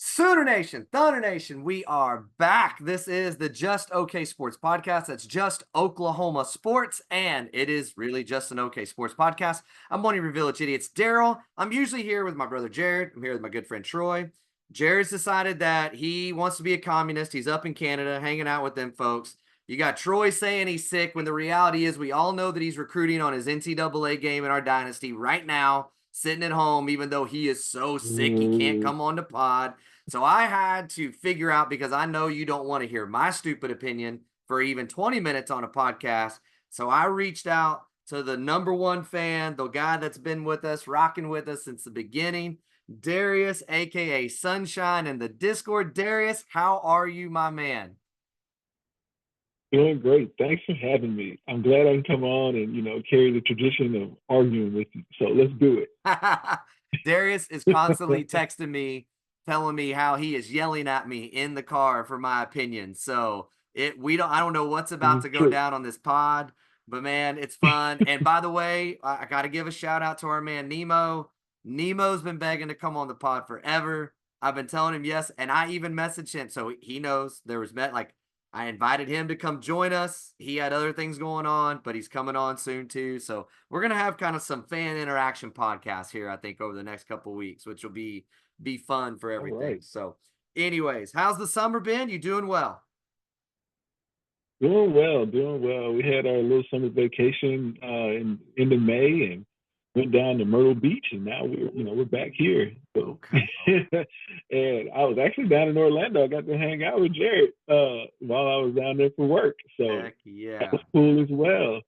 Sooner Nation, Thunder Nation, we are back. This is the Just Okay Sports Podcast. That's just Oklahoma sports, and it is really just an okay sports podcast. I'm one of your village idiots, Daryl. I'm usually here with my brother Jared. I'm here with my good friend Troy. Jared's decided that he wants to be a communist. He's up in Canada hanging out with them folks. You got Troy saying he's sick when the reality is we all know that he's recruiting on his NCAA game in our dynasty right now, sitting at home, even though he is so sick he can't come on the pod. So I had to figure out, because I know you don't want to hear my stupid opinion for even 20 minutes on a podcast. So I reached out to the number one fan, the guy that's been with us, rocking with us since the beginning, Darius, aka Sunshine in the Discord. Darius, how are you, my man? Doing great. Thanks for having me. I'm glad I can come on and, carry the tradition of arguing with you. So let's do Darius is constantly it. texting me, telling me how he is yelling at me in the car for my opinion. So I don't know what's about to go True. down on this pod, but man, it's fun. And by the way, I got to give a shout out to our man Nemo. Nemo's been begging to come on the pod forever. I've been telling him yes, and I even messaged him, so he knows there was like I invited him to come join us. He had other things going on, but he's coming on soon too. So we're gonna have kind of some fan interaction podcasts here, I think, over the next couple of weeks, which will be fun for All everything. right. So, anyways, how's the summer been? You doing well? Doing well, doing well. We had our little summer vacation in end of May and went down to Myrtle Beach, and now we're back here. So, Okay. and I was actually down in Orlando. I got to hang out with Jared while I was down there for work. So Heck that yeah. was cool as well.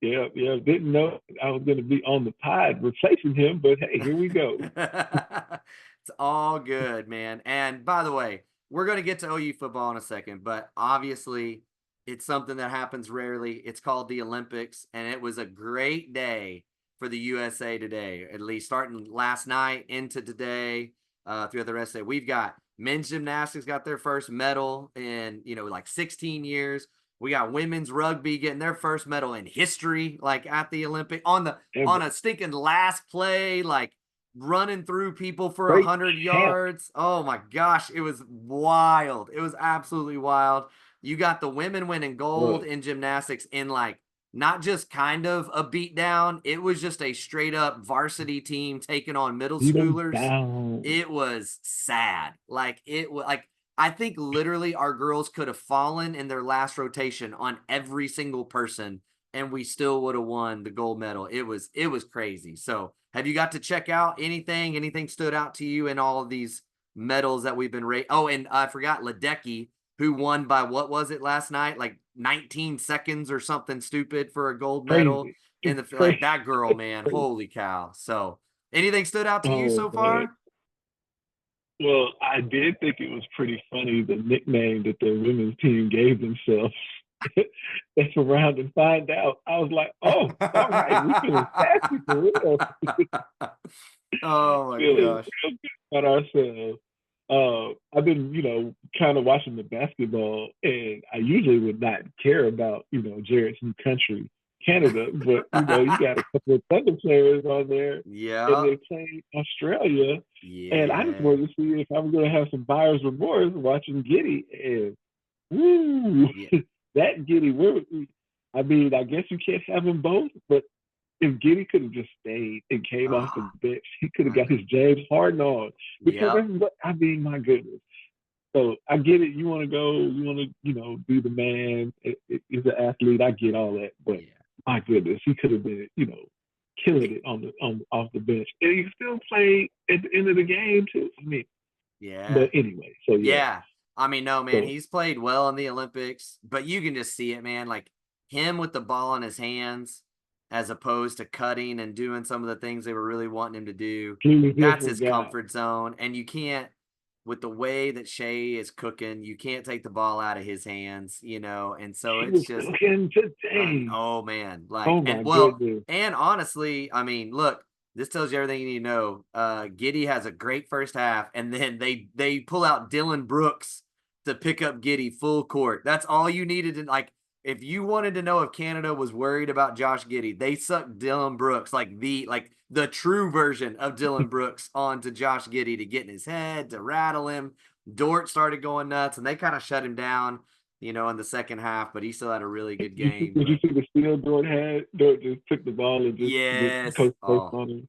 Yeah, yeah. Didn't know I was going to be on the pod replacing him, but hey, here we go. It's all good, man. And by the way, we're going to get to OU football in a second, but obviously it's something that happens rarely. It's called the Olympics, and it was a great day for the USA today, at least starting last night into today, throughout the rest of the day. We've got men's gymnastics got their first medal in, like 16 years. We got women's rugby getting their first medal in history, like at the Olympic Ever. on a stinking last play, like running through people for Great champ.100 yards. Oh my gosh, it was wild. It was absolutely wild. You got the women winning gold Was in gymnastics in like not just kind of a beat down. It was just a straight up varsity team taking on middle beat him schoolers. down. It was sad. Like it was like I think literally our girls could have fallen in their last rotation on every single person and we still would have won the gold medal. It was crazy. So, have you got to check out anything? Anything stood out to you in all of these medals that we've been Oh, and I forgot Ledecky, who won by what was it last night? Like 19 seconds or something stupid for a gold medal Crazy. in the like Crazy. that girl, man. Holy cow. So, anything stood out to you Oh so man. far? Well, I did think it was pretty funny the nickname that the women's team gave themselves. That's around and find out. I was like, oh, all right, we feeling sassy for real. Oh my Feeling gosh. real good about ourselves. I've been, kind of watching the basketball, and I usually would not care about, Jared's new country, Canada, but you got a couple of Thunder players on there, and Yeah. they play Australia, and I just Yeah. wanted to see if I was going to have some buyer's remorse watching Giddy, and woo, Yeah. that Giddy. I mean, I guess you can't have them both, but if Giddy could have just stayed and came off the Oh, bench, he could have my got God. his James Harden on. Because Yep. that's what I mean, my goodness. So I get it. You want to go, be the man. He's an athlete. I get all that. But Yeah. my goodness, he could have been, killing it on off the bench. And he still played at the end of the game too. I mean, Yeah. but anyway, so yeah. Yeah. I mean, no, man, So he's played well in the Olympics, but you can just see it, man. Like him with the ball in his hands, as opposed to cutting and doing some of the things they were really wanting him to do. completely That's different his guy. comfort zone. And you can't, with the way that Shea is cooking, you can't take the ball out of his hands, And so He it's was just, cooking today. oh man, Oh like, and my well, goodness. and honestly, I mean, look, this tells you everything you need to know. Giddy has a great first half, and then they pull out Dylan Brooks to pick up Giddy full court. That's all you needed to like. if you wanted to know if Canada was worried about Josh Giddey, they sucked Dylan Brooks, like the true version of Dylan Brooks, onto Josh Giddey to get in his head, to rattle him. Dort started going nuts, and they kind of shut him down, in the second half. But he still had a really good game. Did you But see the steal Dort had? Dort just took the ball and just yes, coast first on him.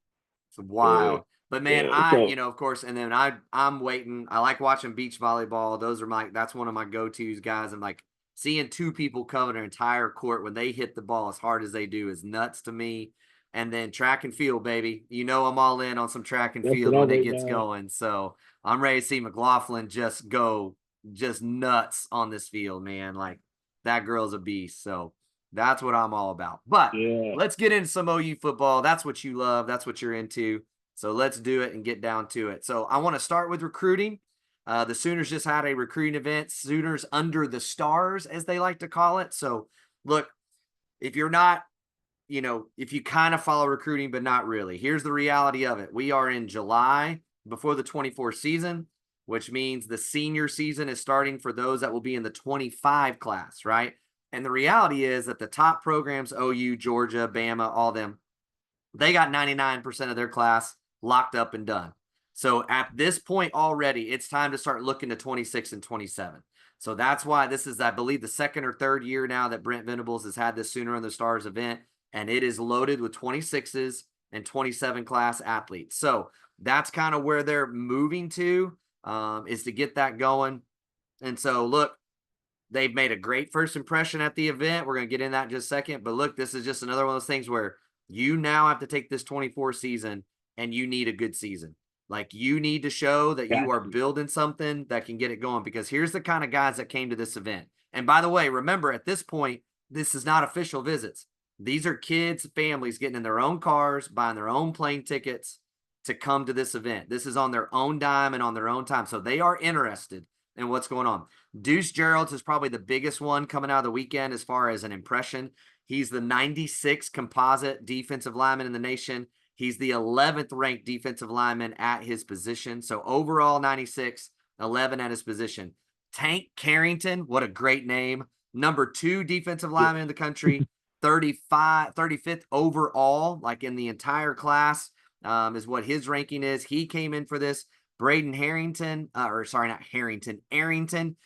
it's Yeah, wild. But man, yeah. So of course, and then I'm waiting. I like watching beach volleyball. That's one of my go-tos, guys. I'm like, seeing two people cover an entire court when they hit the ball as hard as they do is nuts to me. And then track and field, baby. I'm all in on some track and that's what field when I'm it waiting gets on. going. So I'm ready to see McLaughlin just go just nuts on this field, man. Like, that girl's a beast. So that's what I'm all about. But Yeah. let's get into some OU football. That's what you love. That's what you're into. So let's do it and get down to it. So I want to start with recruiting. The Sooners just had a recruiting event, Sooners Under the Stars, as they like to call it. So look, if you're not, if you kind of follow recruiting, but not really, here's the reality of it. We are in July before the 24 season, which means the senior season is starting for those that will be in the 25 class, right? And the reality is that the top programs, OU, Georgia, Bama, all them, they got 99% of their class locked up and done. So at this point already, it's time to start looking to 26 and 27. So that's why this is, I believe, the second or third year now that Brent Venables has had this Sooner on the Stars event, and it is loaded with 26s and 27 class athletes. So that's kind of where they're moving to, is to get that going. And so, look, they've made a great first impression at the event. We're going to get in that in just a second. But look, this is just another one of those things where you now have to take this 24 season and you need a good season. Like, you need to show that you Got are you. building something that can get it going, because here's the kind of guys that came to this event. And by the way, remember, at this point, this is not official visits. These are kids, families getting in their own cars, buying their own plane tickets to come to this event. This is on their own dime and on their own time. So they are interested in what's going on. Deuce Gerald's is probably the biggest one coming out of the weekend as far as an impression. He's the 96th composite defensive lineman in the nation. He's the 11th ranked defensive lineman at his position. So overall 96, 11 at his position. Tank Carrington, what a great name. Number 2 defensive Yeah. lineman in the country, 35th overall, like in the entire class, is what his ranking is. He came in for this. Braden Harrington, not Harrington, Arrington.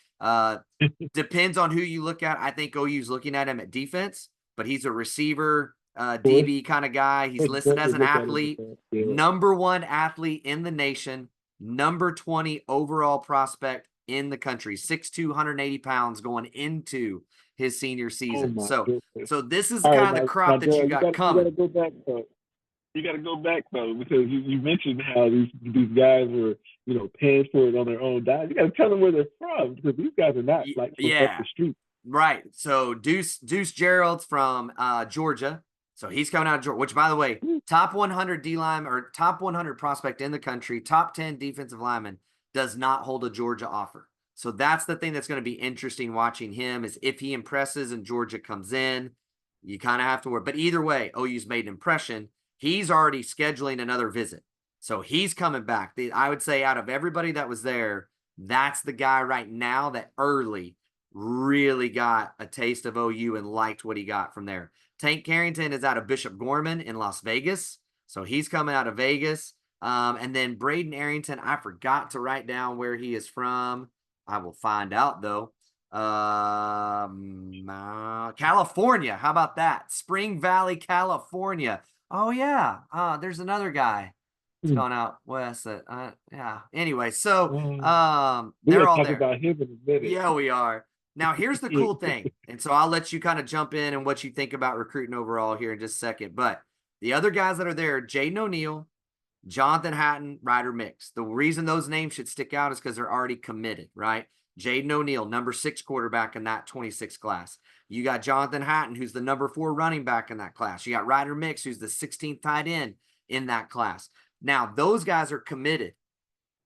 Depends on who you look at. I think OU's looking at him at defense, but he's a receiver, DB kind of guy. He's listed as an athlete, Yeah. number 1 athlete in the nation, number 20 overall prospect in the country, 6'2", 180 pounds going into his senior Oh season. my So, goodness. so this is All right, kind of the now, crop that you Daryl, got you gotta coming. go back though. You gotta go back though, because you mentioned how these guys were, paying for it on their own dime. You gotta tell them where they're from, because these guys are not like from up Yeah. the street. Right. So Deuce Gerald's from Georgia. So he's coming out of Georgia, which, by the way, top 100 D line or top 100 prospect in the country, top 10 defensive lineman, does not hold a Georgia offer. So that's the thing that's going to be interesting watching him, is if he impresses and Georgia comes in, you kind of have to work. But either way, OU's made an impression. He's already scheduling another visit. So he's coming back. I would say out of everybody that was there, that's the guy right now that early really got a taste of OU and liked what he got from there. Tank Carrington is out of Bishop Gorman in Las Vegas. So he's coming out of Vegas. And then Braden Arrington, I forgot to write down where he is from. I will find out, though. California. How about that? Spring Valley, California. Oh, yeah. There's another guy. It's Mm. going out west. Yeah. Anyway, so We're they're gonna all talk there. about him in a minute. Yeah, we are. Now, here's the cool thing. And so I'll let you kind of jump in and what you think about recruiting overall here in just a second. But the other guys that are there, Jaden O'Neal, Jonathan Hatton, Ryder Mix. The reason those names should stick out is because they're already committed, right? Jaden O'Neal, number 6 quarterback in that 26 class. You got Jonathan Hatton, who's the number 4 running back in that class. You got Ryder Mix, who's the 16th tight end in that class. Now, those guys are committed.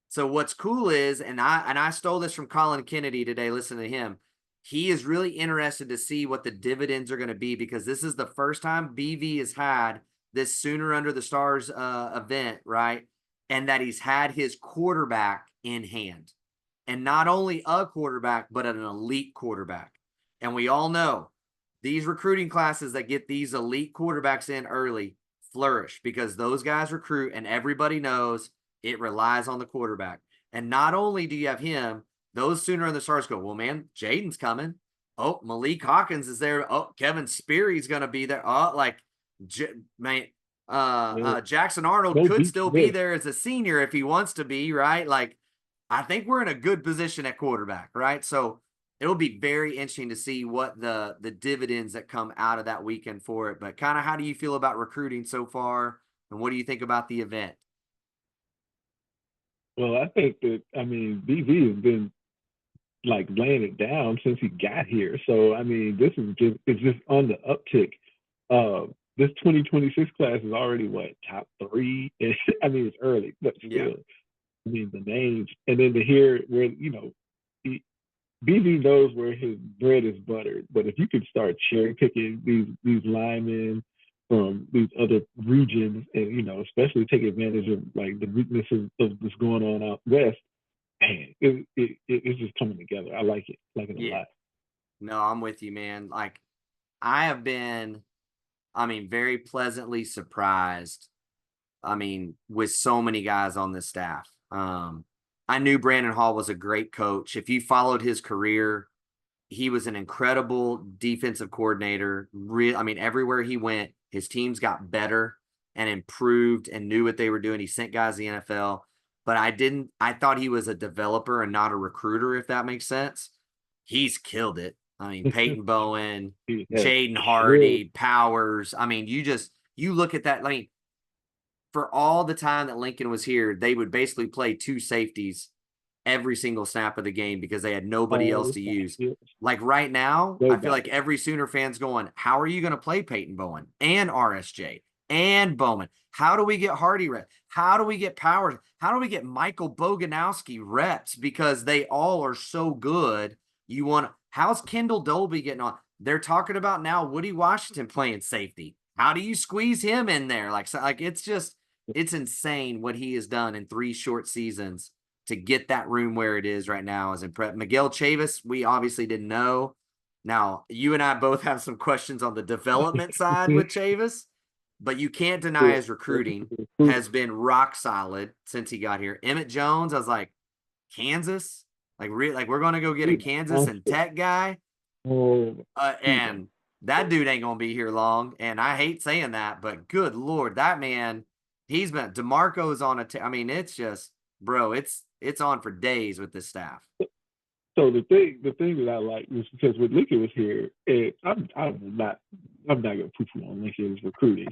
So what's cool is, and I stole this from Colin Kennedy today, listening to him. He is really interested to see what the dividends are going to be, because this is the first time BV has had this Sooner Under the Stars event, right? And that he's had his quarterback in hand. And not only a quarterback, but an elite quarterback. And we all know these recruiting classes that get these elite quarterbacks in early flourish because those guys recruit and everybody knows it relies on the quarterback. And not only do you have him, those sooner in the stars go, well, man, Jaden's coming. Oh, Malik Hawkins is there. Oh, Kevin Speary's going to be there. Oh, like, man, Jackson Arnold Go could beat still be Smith. there as a senior if he wants to be, right? Like, I think we're in a good position at quarterback, right? So it'll be very interesting to see what the dividends that come out of that weekend for it. But kind of how do you feel about recruiting so far, and what do you think about the event? Well, I think that I mean BV has been like laying it down since he got here. So I mean, this is just it's just on the uptick. This 2026 class is already what top three. I mean, it's early, but Yeah, still, I mean the names, and then to hear where he, BV knows where his bread is buttered. But if you could start cherry picking these linemen from these other regions, and especially take advantage of like the weaknesses of what's going on out west, man, it's just coming together. I like it a yeah. lot. No, I'm with you, man. Like, I have been, I mean, very pleasantly surprised. I mean, with so many guys on this staff. I knew Brandon Hall was a great coach. If you followed his career, he was an incredible defensive coordinator. I mean, everywhere he went, his teams got better and improved and knew what they were doing. He sent guys to the NFL, but I thought he was a developer and not a recruiter, if that makes sense. He's killed it. I mean, Peyton Bowen, He has Jaden killed. Hardy, Powers. I mean, you look at that. I mean, for all the time that Lincoln was here, they would basically play two safeties every single snap of the game because they had nobody All else the to time. use. Yeah, Like right now, I feel like nobody. every Sooner fan's going, how are you going to play Peyton Bowen and RSJ and Bowman? How do we get Hardy reps? How do we get Powers? How do we get Michael Boganowski reps? Because they all are so good. How's Kendall Dolby getting on? They're talking about now Woody Washington playing safety. How do you squeeze him in there? Like it's insane what he has done in 3 short seasons to get that room where it is right now. Is impressive. Miguel Chavis, we obviously didn't know. Now, you and I both have some questions on the development side with Chavis, but you can't deny his recruiting has been rock solid since he got here. Emmett Jones, I was like, Kansas, like we're gonna go get a He's Kansas and monster. Tech guy, Oh, he's a and that dude ain't gonna be here long. And I hate saying that, but good lord, that man, he's been Demarco's on I mean, it's just, bro, it's on for days with this staff. So the thing that I like was because when Lincoln was here, I'm not gonna poo-poo on Lincoln's recruiting.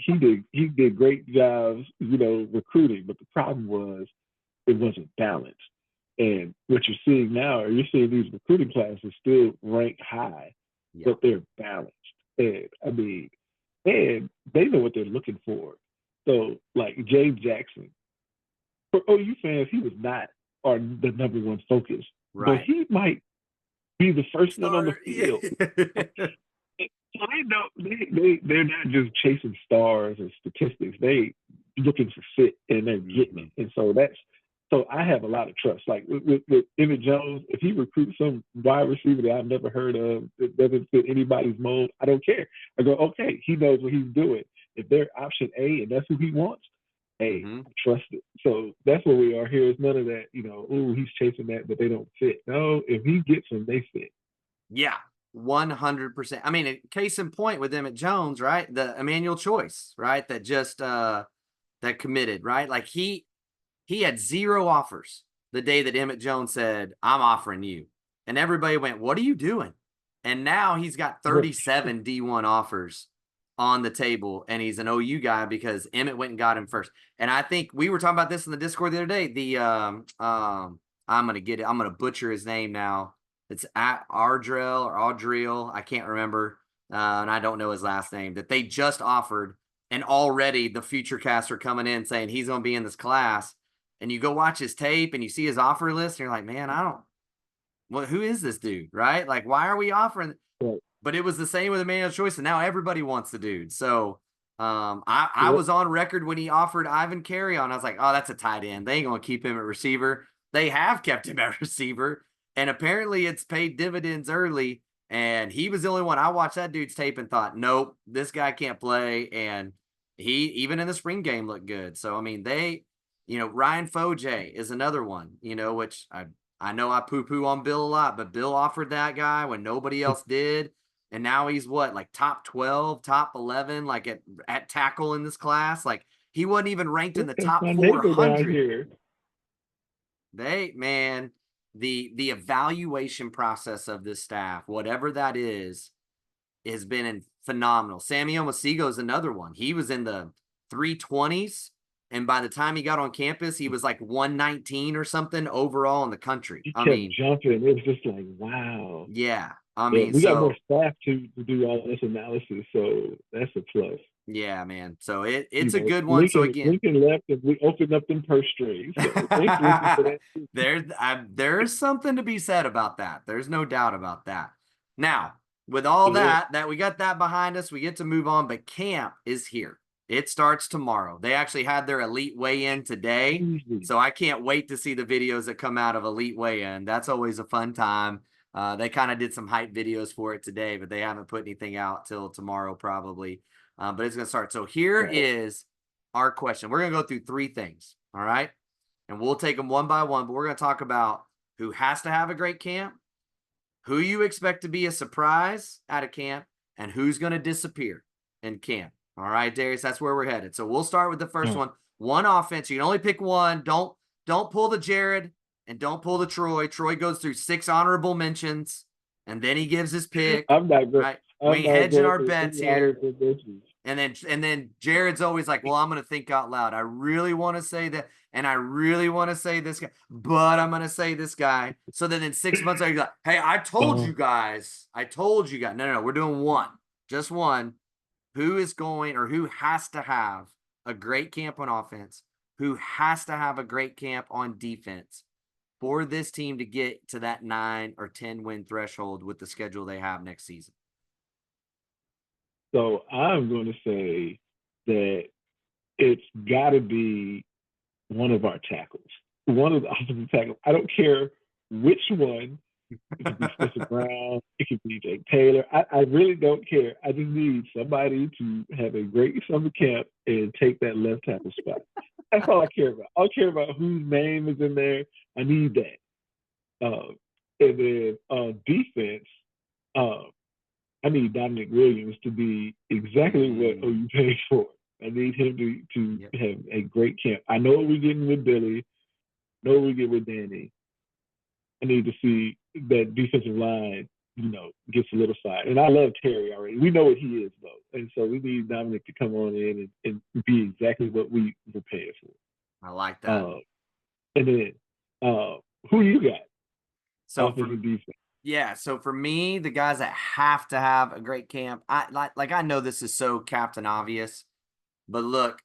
He did great jobs, recruiting, but the problem was it wasn't balanced. And what you're seeing now, are you're seeing these recruiting classes still rank high, Yeah. but they're balanced. And I mean, and they know what they're looking for. So like James Jackson, for OU fans, he was not our the number one focus, but Right. he might be the first one on the Star. Yeah. field. So they know they're not just chasing stars and statistics. They looking for fit and they're getting Mhm. it. And so I have a lot of trust. Like with Emmett Jones, if he recruits some wide receiver that I've never heard of that doesn't fit anybody's mold, I don't care. I go, okay, he knows what he's doing. If they're option A and that's who he wants, hey, Mhm. I trust it. So that's where we are here. It's none of that, oh, he's chasing that, but they don't fit. No, if he gets them, they fit. Yeah. 100%. I mean, a case in point with Emmett Jones, right? The Emmanuel Choice, right? That committed, right? Like he had 0 offers the day that Emmett Jones said, I'm offering you. And everybody went, what are you doing? And now he's got 37 D1 offers on the table, and he's an OU guy because Emmett went and got him first. And I think we were talking about this in the Discord the other day. I'm gonna get it. I'm gonna butcher his name now. It's at Ardrell or Audriel. I can't remember, and I don't know his last name. That they just offered, and already the future casts are coming in saying he's gonna be in this class. And you go watch his tape and you see his offer list, and you're like, man, I don't. Well, who is this dude, right? Like, why are we offering? Right. But it was the same with Emmanuel Choice, and now everybody wants the dude. So I Yep. was on record when he offered Ivan Carry on. I was like, oh, that's a tight end. They ain't gonna keep him at receiver. They have kept him at receiver, and apparently it's paid dividends early. And he was the only one. I watched that dude's tape and thought, nope, this guy can't play. And he, even in the spring game, looked good. So, I mean, Ryan Foje is another one, which I know I poo poo on Bill a lot, but Bill offered that guy when nobody else did. And now he's what, like top 12, top 11, like at tackle in this class. Like he wasn't even ranked in the That's top my neighbor down 400. here. Man, the evaluation process of this staff, whatever that is, has been phenomenal. Sammy Omasigo is another one. He was in the 320s, and by the time he got on campus, he was like 119 or something overall in the country. He I kept mean, jumping. It was just like, wow. yeah. I Yeah, mean, we got more so staff to do all this analysis, so that's a plus. yeah, man. So it's You a know, good one. So again, Lincoln left and we opened up them purse strings. So thanks, Lincoln, for that. there's something to be said about that. There's no doubt about that. Now, with all Yeah. that we got that behind us, we get to move on, but camp is here. It starts tomorrow. They actually had their elite weigh-in today, Easy. so I can't wait to see the videos that come out of elite weigh-in. That's always a fun time. They kind of did some hype videos for it today, but they haven't put anything out till tomorrow probably. But it's going to start. So here is our question. We're going to go through 3 things, all right? And we'll take them one by one, but we're going to talk about who has to have a great camp, who you expect to be a surprise at a camp, and who's going to disappear in camp. All right, Darius, that's where we're headed. So we'll start with the first one. One offense. You can only pick one. Don't pull the Jared and don't pull the Troy. Troy goes through 6 honorable mentions, and then he gives his pick. I'm not going. Right? We I'm ain't not hedging going our to bets any here. honorable mentions. And then Jared's always like, well, I'm going to think out loud. I really want to say that, and I really want to say this guy, but I'm going to say this guy. So then in 6 months, I go, hey, I told you guys. No, we're doing one, just one. Who is going or who has to have a great camp on offense? Who has to have a great camp on defense for this team to get to that 9 or 10 win threshold with the schedule they have next season? So I'm going to say that it's got to be one of our tackles, one of the offensive tackles. I don't care which one. It could be Spencer Brown. It could be Jake Taylor. I really don't care. I just need somebody to have a great summer camp and take that left tackle spot. That's all I care about. I don't care about whose name is in there. I need that. And then on defense, I need Dominic Williams to be exactly what OU paid for. I need him to have a great camp. I know what we're getting with Billy. I know what we get with Danny. I need to see that defensive line, get solidified. And I love Terry already. We know what he is, though. And so we need Dominic to come on in and be exactly what we were paying for. I like that. And then, who you got? So offensive defense. Yeah, so for me, the guys that have to have a great camp, I know this is so Captain Obvious, but look,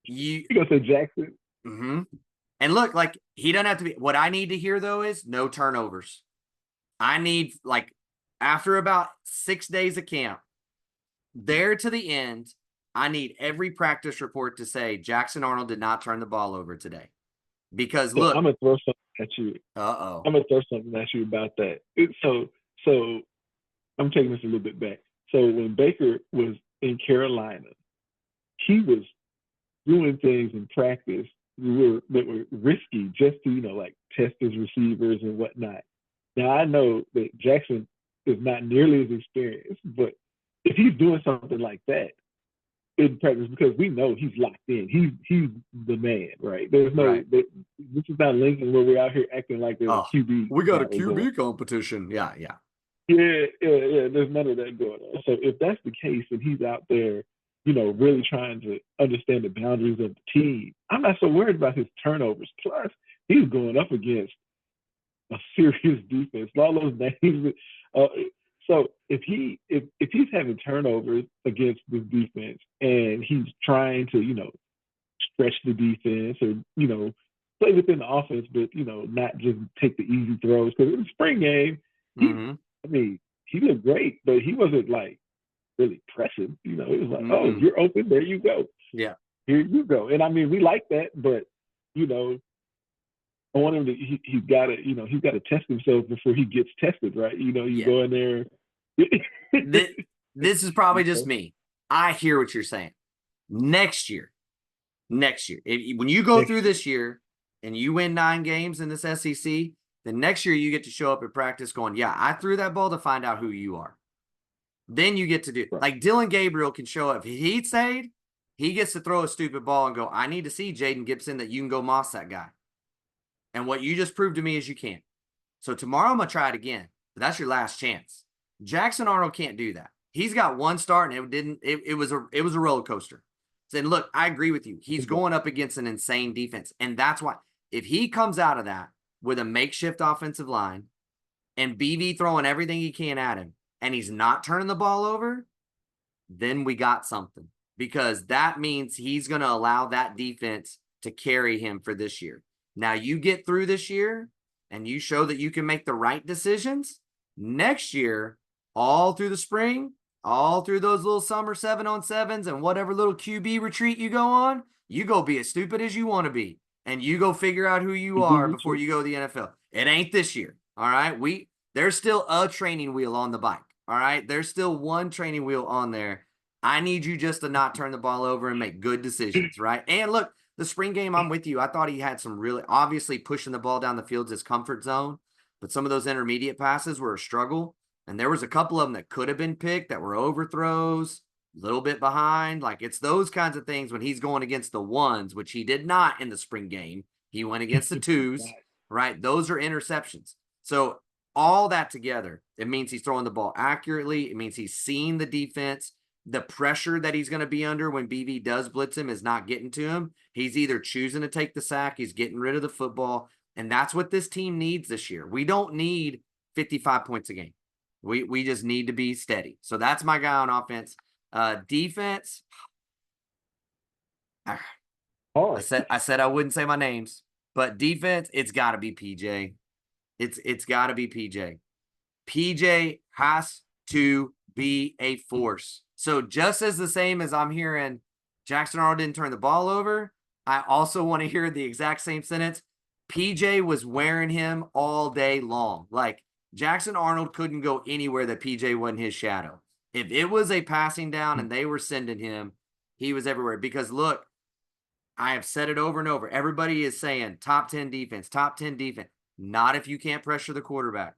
you gonna say Jackson? Mm-hmm. And look, like he doesn't have to be. What I need to hear though is no turnovers. I need after about 6 days of camp, there to the end, I need every practice report to say Jackson Arnold did not turn the ball over today. Because look, I'm gonna throw something at you. I'm gonna throw something at you about that. So I'm taking this a little bit back. So when Baker was in Carolina, he was doing things in practice that were risky just to test his receivers and whatnot. Now I know that Jackson is not nearly as experienced, but if he's doing something like that in practice, because we know he's locked in, he's the man, right? There's no this is not Lincoln where we're out here acting like there's a QB. We got a QB competition. Yeah. There's none of that going on. So if that's the case, and he's out there, really trying to understand the boundaries of the team, I'm not so worried about his turnovers. Plus, he's going up against a serious defense. All those names. So if he's having turnovers against this defense and he's trying to stretch the defense or play within the offense, but not just take the easy throws, because in the spring game, he looked great, but he wasn't really pressing. It was like, oh, you're open, there you go. Yeah, here you go. And we like that, but I want him to. He's got to. He's got to test himself before he gets tested, right? You Yeah. go in there. This, this is probably just me. I hear what you're saying. Next year, when you go Next through year, this year and you win 9 games in this SEC, then next year you get to show up at practice going, yeah, I threw that ball to find out who you are. Then you get to do, right? like Dylan Gabriel can show up. If he stayed, he gets to throw a stupid ball and go, I need to see Jaden Gibson that you can go moss that guy. And what you just proved to me is you can't. So tomorrow I'm going to try it again. But that's your last chance. Jackson Arnold can't do that. He's got one start and it was a roller coaster. And look, I agree with you. He's going up against an insane defense. And that's why if he comes out of that with a makeshift offensive line and BV throwing everything he can at him and he's not turning the ball over, then we got something, because that means he's going to allow that defense to carry him for this year. Now you get through this year and you show that you can make the right decisions next year, all through the spring, all through those little summer 7-on-7s and whatever little QB retreat you go on, you go be as stupid as you want to be. And you go figure out who you are before you go to the NFL. It ain't this year. All right. There's still a training wheel on the bike. All right. There's still one training wheel on there. I need you just to not turn the ball over and make good decisions. Right. And look, the spring game, I'm with you. I thought he had some really, obviously pushing the ball down the field is his comfort zone, but some of those intermediate passes were a struggle. And there was a couple of them that could have been picked that were overthrows, a little bit behind. Like, it's those kinds of things when he's going against the ones, which he did not in the spring game. He went against the twos, right? Those are interceptions. So all that together, it means he's throwing the ball accurately. It means he's seeing the defense. The pressure that he's going to be under when BV does blitz him is not getting to him. He's either choosing to take the sack, he's getting rid of the football, and that's what this team needs this year. We don't need 55 points a game. We just need to be steady. So that's my guy on offense. Defense. I said I wouldn't say my names, but defense, it's got to be PJ. It's got to be PJ. PJ has to be a force. So just as the same as I'm hearing Jackson Arnold didn't turn the ball over, I also want to hear the exact same sentence. PJ was wearing him all day long. Like, Jackson Arnold couldn't go anywhere that PJ wasn't his shadow. If it was a passing down and they were sending him, he was everywhere. Because look, I have said it over and over. Everybody is saying top 10 defense, top 10 defense. Not if you can't pressure the quarterback.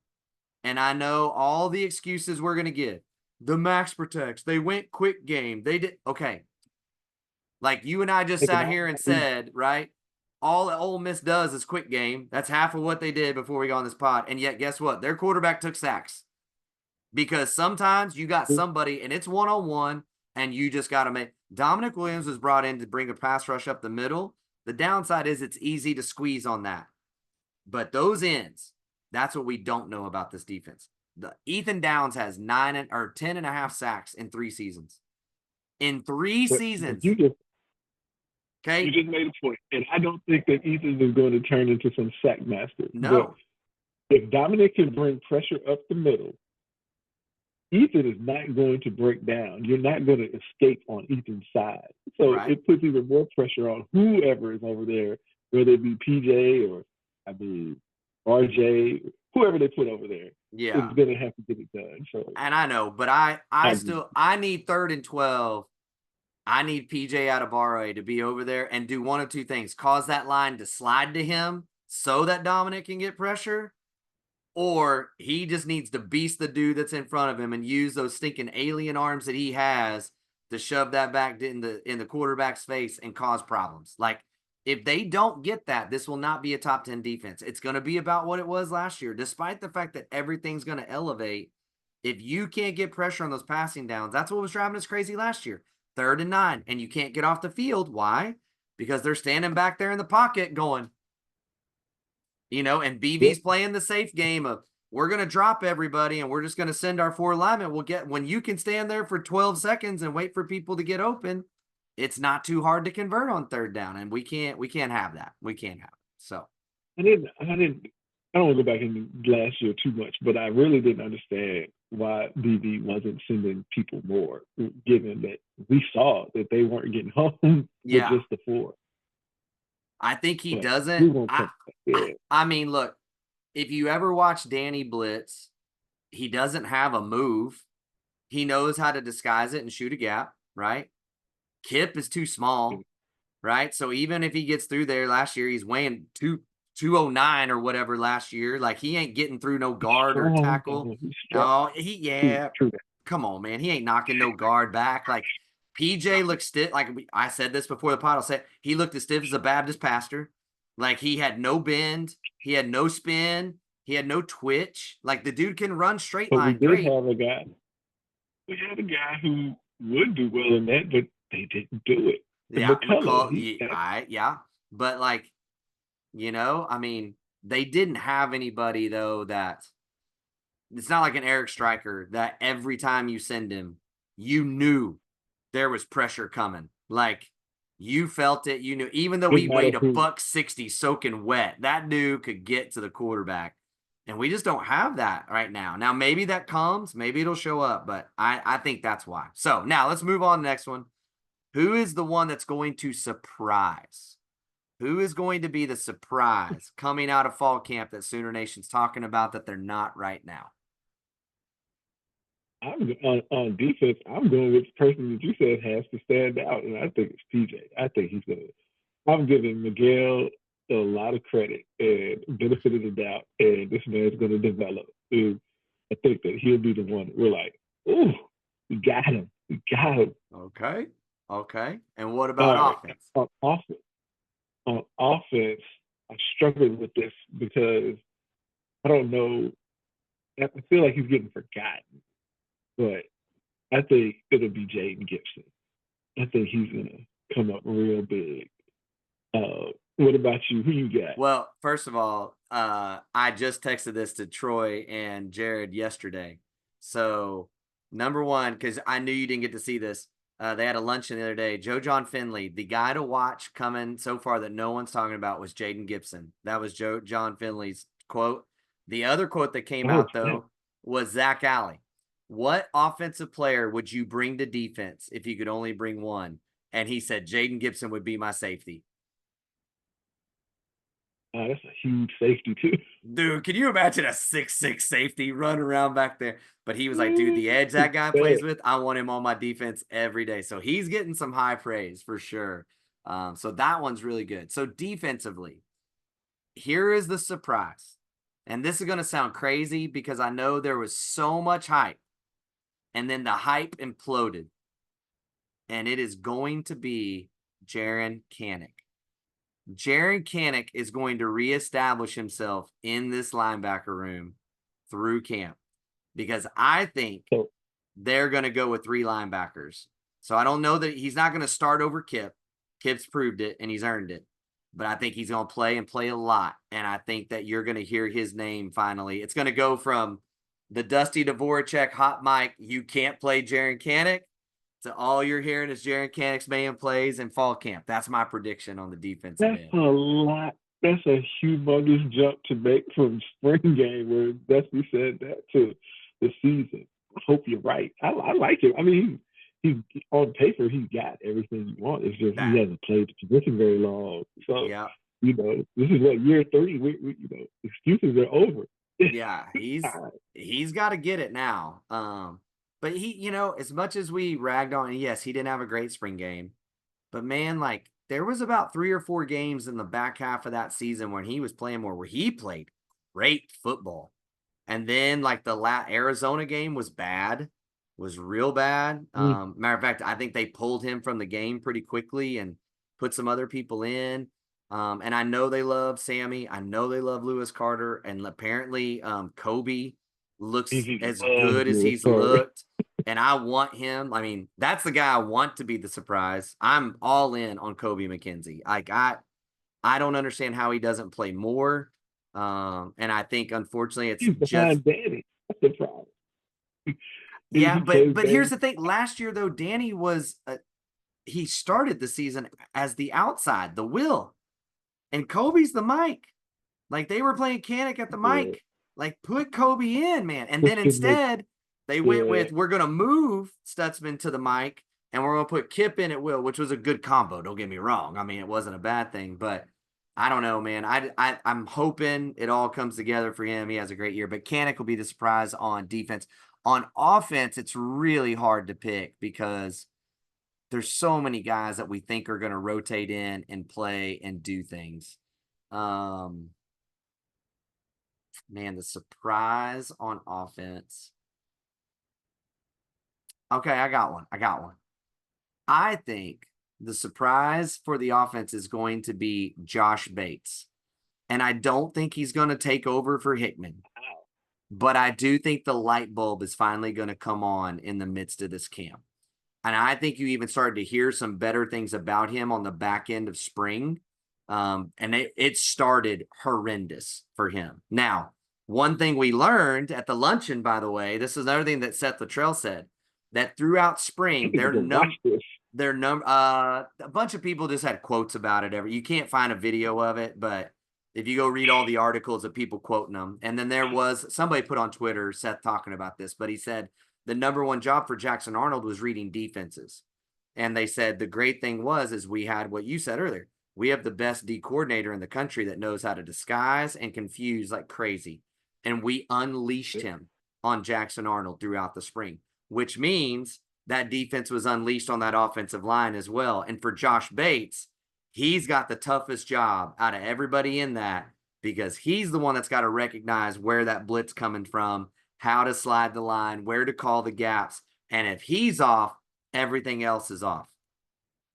And I know all the excuses we're going to give. The max protects. They went quick game. They did. Okay. Like you and I just sat here and said, right? All Ole Miss does is quick game. That's half of what they did before we got on this pod. And yet, guess what? Their quarterback took sacks. Because sometimes you got somebody and it's one-on-one and you just got to make. Dominic Williams was brought in to bring a pass rush up the middle. The downside is it's easy to squeeze on that. But those ends, that's what we don't know about this defense. Ethan Downs has 10.5 sacks in 3 seasons. In 3 seasons. Okay. You just made a point. And I don't think that Ethan is going to turn into some sack master. No. But if Dominic can bring pressure up the middle, Ethan is not going to break down. You're not going to escape on Ethan's side. So it puts even more pressure on whoever is over there, whether it be PJ or, RJ, whoever they put over there. Yeah. Is going to have to get it done. So, and I know, but I need 3rd and 12. I need PJ Adebawore to be over there and do one of 2 things. Cause that line to slide to him so that Dominic can get pressure, or he just needs to beast the dude that's in front of him and use those stinking alien arms that he has to shove that back in the quarterback's face and cause problems. Like, if they don't get that, this will not be a top 10 defense. It's going to be about what it was last year, despite the fact that everything's going to elevate. If you can't get pressure on those passing downs, that's what was driving us crazy last year. 3rd and 9, and you can't get off the field. Why? Because they're standing back there in the pocket going, and BV's playing the safe game of, we're going to drop everybody and we're just going to send our 4 linemen. When you can stand there for 12 seconds and wait for people to get open, it's not too hard to convert on 3rd down. And we can't have that. We can't have it. So I don't want to go back in last year too much, but I really didn't understand why BB wasn't sending people more, given that we saw that they weren't getting home with just the 4. I think he doesn't. Yeah. I mean, look, if you ever watch Danny blitz, he doesn't have a move. He knows how to disguise it and shoot a gap, right? Kip is too small, right? So even if he gets through there last year, he's weighing 209 or whatever last year. Like he ain't getting through no guard or Strong, tackle. he's strong. Oh, True, yeah. true. Come on, man. He ain't knocking no guard back. Like PJ looks stiff. Like I said this before the pod. I'll say he looked as stiff as a Baptist pastor. Like he had no bend, he had no spin, he had no twitch. Like the dude can run straight But we line did great. have a guy. We had a guy who would do well in that, but they didn't do it. Yeah, McCullough, McCall. Yeah, but like I mean, they didn't have anybody though that it's not like an Eric Striker that every time you send him, you knew there was pressure coming. Like you felt it, you knew, even though he didn't matter weighed a who. buck 60 soaking wet, that dude could get to the quarterback. And we just don't have that right now. Now, maybe that comes, maybe it'll show up, but I think that's why. So now let's move on to the next one. Who is the one that's going to surprise? Who is going to be the surprise coming out of fall camp that Sooner Nation's talking about that they're not right now? I'm on defense. I'm going with the person that you said has to stand out, and I think it's PJ. I think he's going to. I'm giving Miguel a lot of credit and benefit of the doubt, and this man's going to develop. And I think that he'll be the one that we're like, "Ooh, we got him. We got him." Okay. Okay. And what All right. about offense? On offense, I struggled with this because I don't know. I feel like he's getting forgotten, but I think it'll be Jaden Gibson. I think he's gonna come up real big. What about you? Who you got? Well, first of all, I just texted this to Troy and Jared yesterday. So, number one, because I knew you didn't get to see this, they had a luncheon the other day. Joe John Finley, the guy to watch coming so far that no one's talking about was Jaden Gibson. That was Joe John Finley's quote. The other quote that came Oh, out, though, was Zach Alley. What offensive player would you bring to defense if you could only bring one? And he said Jaden Gibson would be my safety. that's a huge safety too. Dude, can you imagine a 6'6" safety running around back there? But he was like, dude, the edge that guy plays with, I want him on my defense every day. So he's getting some high praise for sure. So that one's really good. So defensively, here is the surprise. And this is going to sound crazy because I know there was so much hype. And then the hype imploded. And it is going to be Jaren Kanak. Jaren Kanak is going to reestablish himself in this linebacker room through camp because I think they're going to go with 3 linebackers. So I don't know that he's not going to start over Kip. Kip's proved it and he's earned it. But I think he's going to play and play a lot. And I think that you're going to hear his name finally. It's going to go from the Dusty Dvorak hot mic, you can't play Jaren Kanak, to all you're hearing is Jaren Kanak's man plays in fall camp. That's my prediction on the defensive That's end. a lot. That's a humongous jump to make from spring game where Dusty said that to the season. I hope you're right. I like him. I mean, he's on paper, he's got everything you want. It's just he hasn't played the position very long. So, yeah, this is what year 3. We excuses are over. Yeah, he's got to get it now. But he, as much as we ragged on, yes, he didn't have a great spring game, but man, like there was about 3 or 4 games in the back half of that season when he was playing more, where he played great football. And then like the Arizona game was bad, was real bad. Matter of fact, I think they pulled him from the game pretty quickly and put some other people in. And I know they love Sammy. I know they love Lewis Carter. And apparently Kobe looks as good as he's looked. And I want him. I mean, that's the guy I want to be the surprise. I'm all in on Kobe McKenzie. I don't understand how he doesn't play more. And I think, unfortunately, it's he's behind Danny. That's the problem. Yeah, but here's the thing. Last year, though, Danny was he started the season as the outside, the will. And Kobe's the Mike. Like they were playing Kanak at the Mike. Like put Kobe in, man. And then instead they went with we're gonna move Stutzman to the Mike and we're gonna put Kip in at will, which was a good combo. Don't get me wrong. I mean, it wasn't a bad thing, but I don't know, man. I'm hoping it all comes together for him. He has a great year, but Kanak will be the surprise on defense. On offense, it's really hard to pick because there's so many guys that we think are going to rotate in and play and do things. Man, the surprise on offense. Okay, I got one. I think the surprise for the offense is going to be Josh Bates. And I don't think he's going to take over for Hickman. But I do think the light bulb is finally going to come on in the midst of this camp. And I think you even started to hear some better things about him on the back end of spring. And it started horrendous for him. Now, one thing we learned at the luncheon, by the way, this is another thing that Seth Luttrell said, that throughout spring, a bunch of people just had quotes about it. You can't find a video of it, but if you go read all the articles of people quoting them, and then there was somebody put on Twitter, Seth talking about this, but he said the number one job for Jackson Arnold was reading defenses. And they said the great thing is we had what you said earlier. We have the best D coordinator in the country that knows how to disguise and confuse like crazy. And we unleashed him on Jackson Arnold throughout the spring, which means that defense was unleashed on that offensive line as well. And for Josh Bates, he's got the toughest job out of everybody in that because he's the one that's got to recognize where that blitz coming from, how to slide the line, where to call the gaps. And if he's off, everything else is off.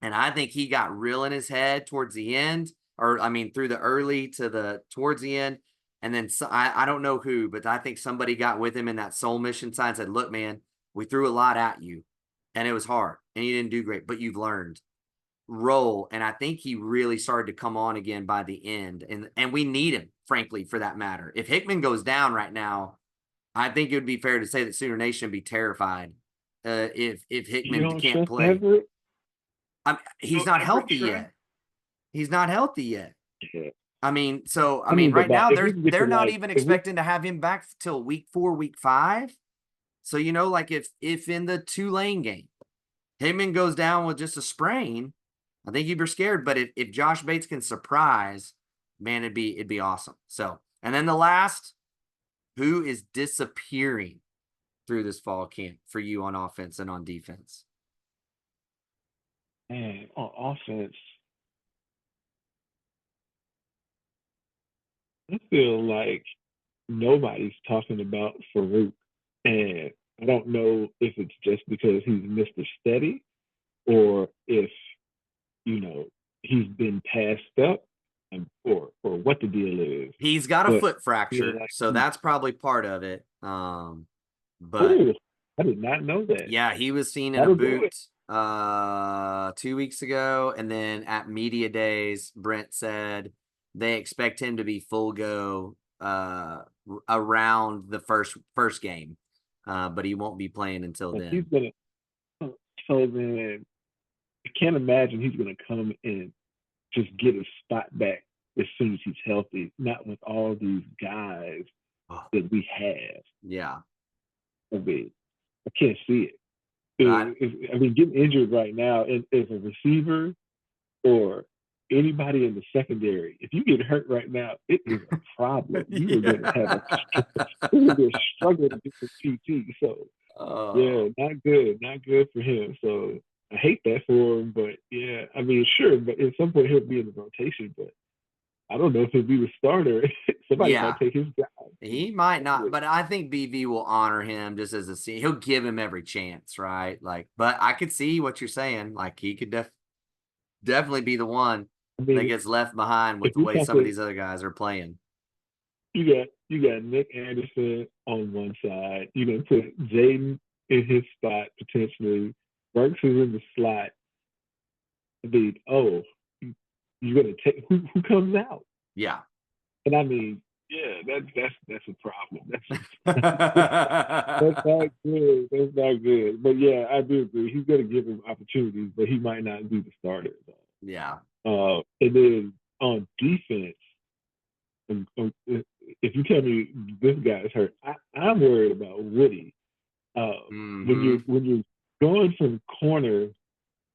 And I think he got real in his head towards the end, or I mean, through the early to the towards the end. And then I don't know who, but I think somebody got with him in that soul mission side and said, look, man, we threw a lot at you and it was hard and you didn't do great, but you've learned. Roll. And I think he really started to come on again by the end. And we need him, frankly, for that matter. If Hickman goes down right now, I think it would be fair to say that Sooner Nation would be terrified if Hickman can't play. He's not healthy yet. He's not healthy yet. Yeah. I mean, right now they're not even expecting to have him back till week 4, week 5. So, like if in the Tulane game, Hickman goes down with just a sprain, I think you'd be scared. But if Josh Bates can surprise, man, it'd be awesome. So, and then the last, who is disappearing through this fall camp for you on offense and on defense? Man, on offense, I feel like nobody's talking about Farouk. And I don't know if it's just because he's Mr. Steady or if, he's been passed up or what the deal is. He's got a foot fracture, so that's probably part of it. But I did not know that. Yeah, he was seen in a boot 2 weeks ago, and then at media days, Brent said they expect him to be full go around the first game, but he won't be playing until then. He's gonna. So then, I can't imagine he's gonna come and just get his spot back as soon as he's healthy. Not with all these guys that we have. Yeah, I mean, I can't see it. Getting injured right now as a receiver or anybody in the secondary, if you get hurt right now, it is a problem. You are going to have a struggle to get the PT. So, yeah, not good for him. So, I hate that for him, but yeah, I mean, sure, but at some point he'll be in the rotation, but I don't know if he'll be the starter. Somebody might take his job. He might not, but I think BV will honor him just as he'll give him every chance, right? Like, but I could see what you're saying. Like, he could definitely be the one that gets left behind with the way some of these other guys are playing. You got Nick Anderson on one side. You can put Jaden in his spot potentially. Burks is in the slot. I mean, you're gonna take who comes out? Yeah. And I mean, yeah, that's a problem. That's not good. That's not good. But yeah, I do agree. He's gonna give him opportunities, but he might not be the starter. Yeah. And then on defense, if you tell me this guy's hurt, I'm worried about Woody. When you're going from corner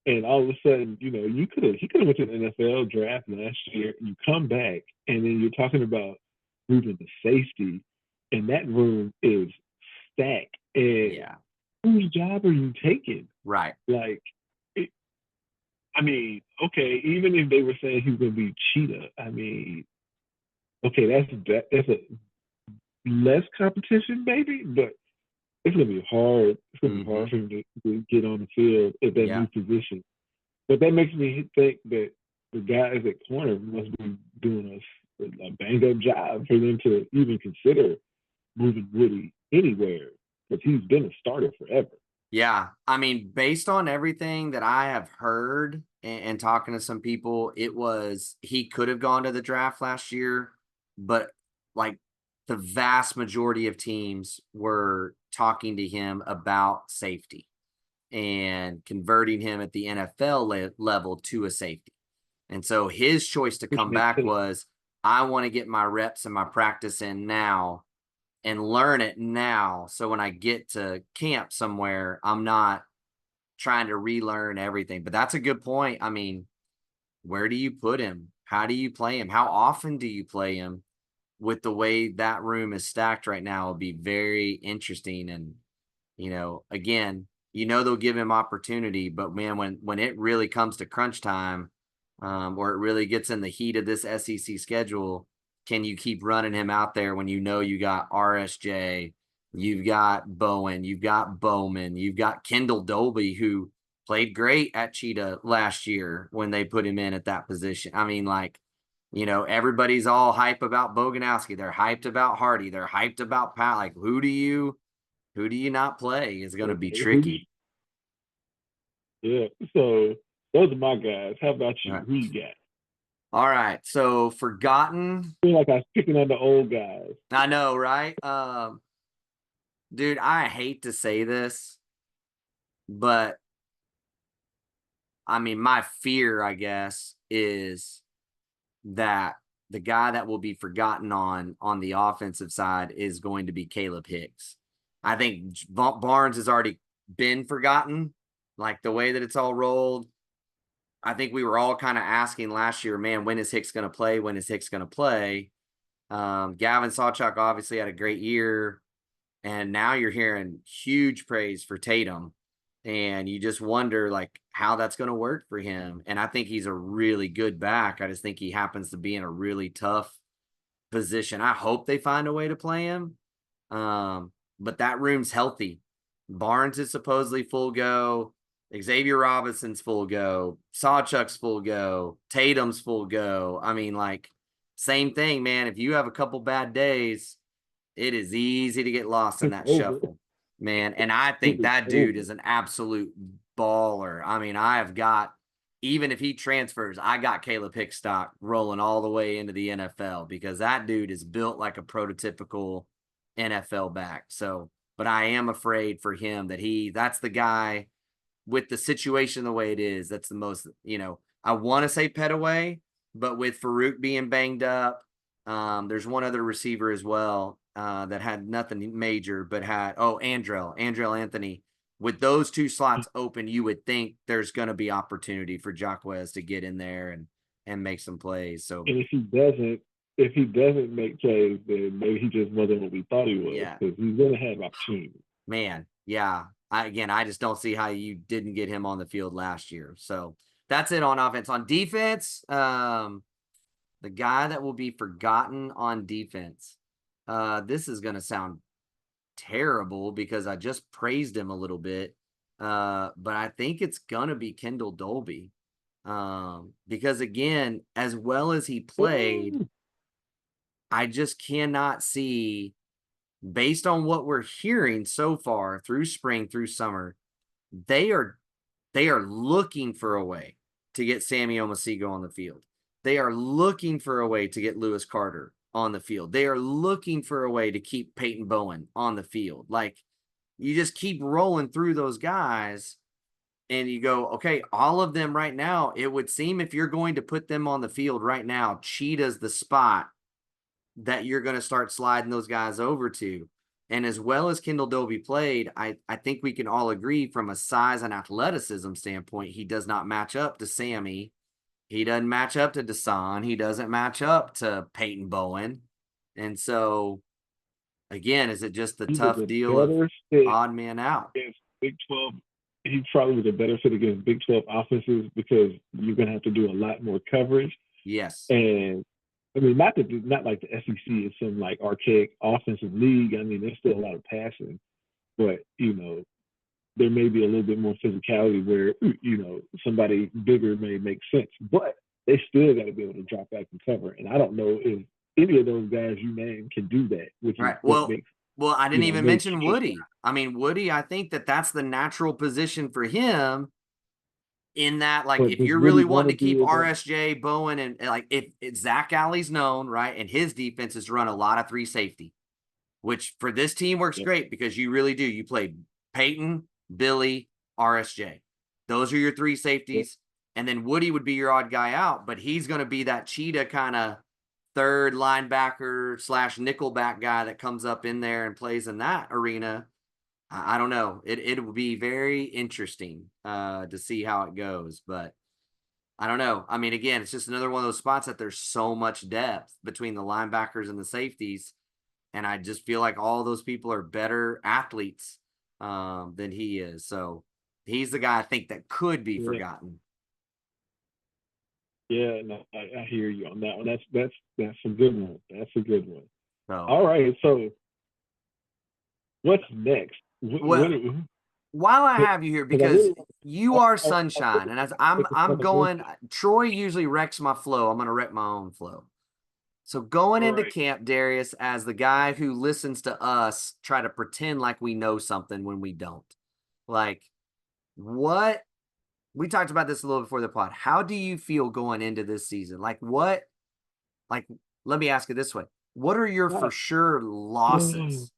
And all of a sudden, he could have went to the NFL draft last year. You come back, and then you're talking about moving to safety, and that room is stacked. And Yeah. whose job are you taking? Right. Like, it, I mean, okay, even if they were saying he's going to be Cheetah, I mean, okay, that's a less competition, maybe, but it's gonna be hard. It's gonna be hard Mm-hmm. for him to get on the field at that Yeah. new position. But that makes me think that the guys at corner must be doing a bang up job for them to even consider moving Woody anywhere because he's been a starter forever. Yeah. I mean, based on everything that I have heard and talking to some people, he could have gone to the draft last year, but like the vast majority of teams were talking to him about safety and converting him at the NFL level to a safety. And so his choice to Which come makes back sense. was, I want to get my reps and my practice in now and learn it now. So when I get to camp somewhere, I'm not trying to relearn everything. But that's a good point. I mean, where do you put him? How do you play him? How often do you play him? With the way that room is stacked right now, will be very interesting. And, again, they'll give him opportunity, but man, when it really comes to crunch time, or it really gets in the heat of this SEC schedule, can you keep running him out there when you got RSJ, you've got Bowen, you've got Bowman, you've got Kendall Dolby, who played great at Cheetah last year when they put him in at that position. I mean, like, everybody's all hype about Boganowski. They're hyped about Hardy. They're hyped about Pat. Like, who do you not play is going to be tricky. Yeah. So those are my guys. How about All you? right. Who you got? All right. So forgotten. I feel like I was picking on the old guys. I know, right? Dude, I hate to say this, but I mean, my fear, I guess, is that the guy that will be forgotten on the offensive side is going to be Caleb Hicks. I think Barnes has already been forgotten, like the way that it's all rolled. I think we were all kind of asking last year, man, when is Hicks going to play? When is Hicks going to play? Gavin Sawchuk obviously had a great year, and now you're hearing huge praise for Tatum. And you just wonder like how that's going to work for him. And I think he's a really good back. I just think he happens to be in a really tough position. I hope they find a way to play him. But that room's healthy. Barnes is supposedly full go. Xavier Robinson's full go. Sawchuk's full go. Tatum's full go. I mean, like, same thing, man. If you have a couple bad days, it is easy to get lost in It's that over. shuffle, man. And I It think is that dude over. is an absolute baller. I mean, I have got, even if he transfers, I got Caleb Hickstock rolling all the way into the NFL because that dude is built like a prototypical NFL back. So, but I am afraid for him that that's the guy with the situation the way it is. That's the most, I want to say Petaway, but with Farouk being banged up, there's one other receiver as well that had nothing major, but had Andrell Anthony. With those two slots open, you would think there's going to be opportunity for Jacquez to get in there and make some plays. So And if he doesn't make plays, then maybe he just wasn't what we thought he was yeah, because he's gonna have opportunity. man, yeah. I just don't see how you didn't get him on the field last year. So that's it on offense. On defense, the guy that will be forgotten on defense. This is going to sound terrible because I just praised him a little bit. But I think it's going to be Kendall Dolby. Because again, as well as he played, I just cannot see, based on what we're hearing so far through spring, through summer, they are looking for a way to get Sammy Omosigho on the field. They are looking for a way to get Lewis Carter on the field. They are looking for a way to keep Peyton Bowen on the field. Like, you just keep rolling through those guys and you go, okay, all of them right now, it would seem if you're going to put them on the field right now, Cheetah's the spot that you're going to start sliding those guys over to. And as well as Kendall Doby played, I think we can all agree from a size and athleticism standpoint, he does not match up to Sammy. He doesn't match up to Desan. He doesn't match up to Peyton Bowen. And so, again, is it just the He was tough a deal of better fit odd man out? against Big 12. He probably was a better fit against Big 12 offenses because you're going to have to do a lot more coverage. Yes. And I mean, not like the SEC is some like archaic offensive league. I mean, there's still a lot of passing, but there may be a little bit more physicality where somebody bigger may make sense, but they still got to be able to drop back and cover. And I don't know if any of those guys you named can do that, which is Right. what Well, makes I didn't even makes mention it. Woody. I mean, Woody, I think that's the natural position for him in that, like, But if does you're Woody really want wanting to to keep be in that? RSJ, Bowen, and like if Zach Alley's known, right, and his defense is to run a lot of three safety, which for this team works Yeah, great because you really do. You play Peyton, Billy, RSJ. Those are your three yeah, safeties. And then Woody would be your odd guy out, but he's going to be that cheetah kind of third linebacker / nickelback guy that comes up in there and plays in that arena. I don't know. It will be very interesting to see how it goes, but I don't know. I mean, again, it's just another one of those spots that there's so much depth between the linebackers and the safeties, and I just feel like all those people are better athletes than he is. So he's the guy I think that could be yeah. forgotten. Yeah, no, I hear you on that one. That's a good one. That's a good one. So, All right, so what's next? well, while I have you here, Because I because really, you I, are I sunshine, really and as take a I'm going, celebration. Troy usually wrecks my flow. I'm going to wreck my own flow. So going All into right, camp, Darius, as the guy who listens to us try to pretend like we know something when we don't, like what we talked about this a little before the pod. How do you feel going into this season? Like, let me ask it this way. What are your for sure losses?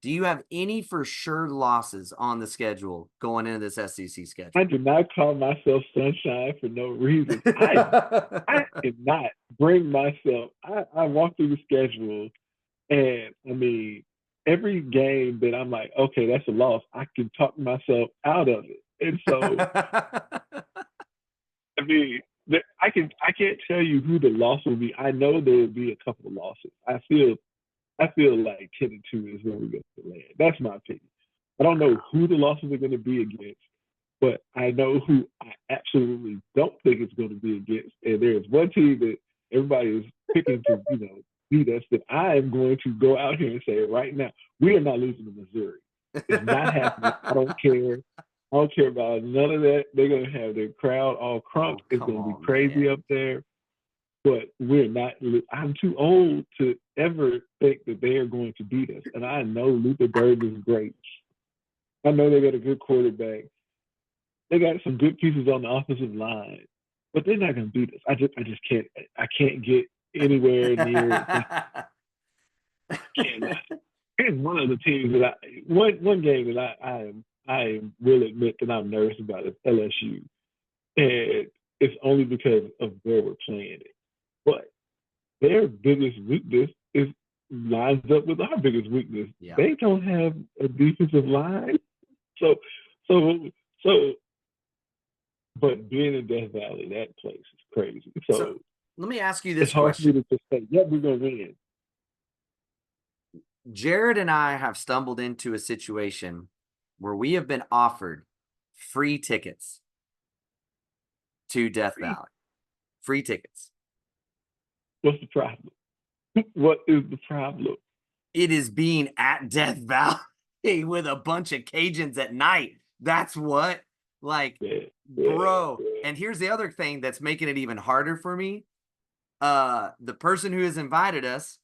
Do you have any for sure losses on the schedule going into this SEC I schedule? do not call myself sunshine for no reason. I cannot bring myself. I walk through the schedule, and I mean, every game that I'm like, okay, that's a loss. I can talk myself out of it, and so I mean, I can't tell you who the loss will be. I know there will be a couple of losses. I feel like 10-2 is where we're going to land. That's my opinion. I don't know who the losses are going to be against, but I know who I absolutely don't think it's going to be against. And there's one team that everybody is picking to, beat us that I am going to go out here and say right now, we are not losing to Missouri. It's not happening. I don't care. I don't care about none of that. They're going to have their crowd all crunk. Oh, It's come going to be on, crazy man. up there. But we're not. I'm too old to ever think that they are going to beat us. And I know Luther Bird is great. I know they got a good quarterback. They got some good pieces on the offensive line, but they're not going to beat us. I just can't. I can't get anywhere near it. Cannot. Here's one of the teams that one game that I will admit that I'm nervous about is LSU, and it's only because of where we're playing it. But their biggest weakness is lines up with our biggest weakness. Yeah. They don't have a defensive line, so so so. But being in Death Valley, that place is crazy. So So let me ask you it's this hard for me question. to just say, "Yep, we're gonna win." Jared and I have stumbled into a situation where we have been offered free tickets to Death Valley. Free tickets. What's the problem? What is the problem? It is being at Death Valley with a bunch of Cajuns at night. That's what, like, Yeah, yeah, bro. yeah. And here's the other thing that's making it even harder for me. The person who has invited us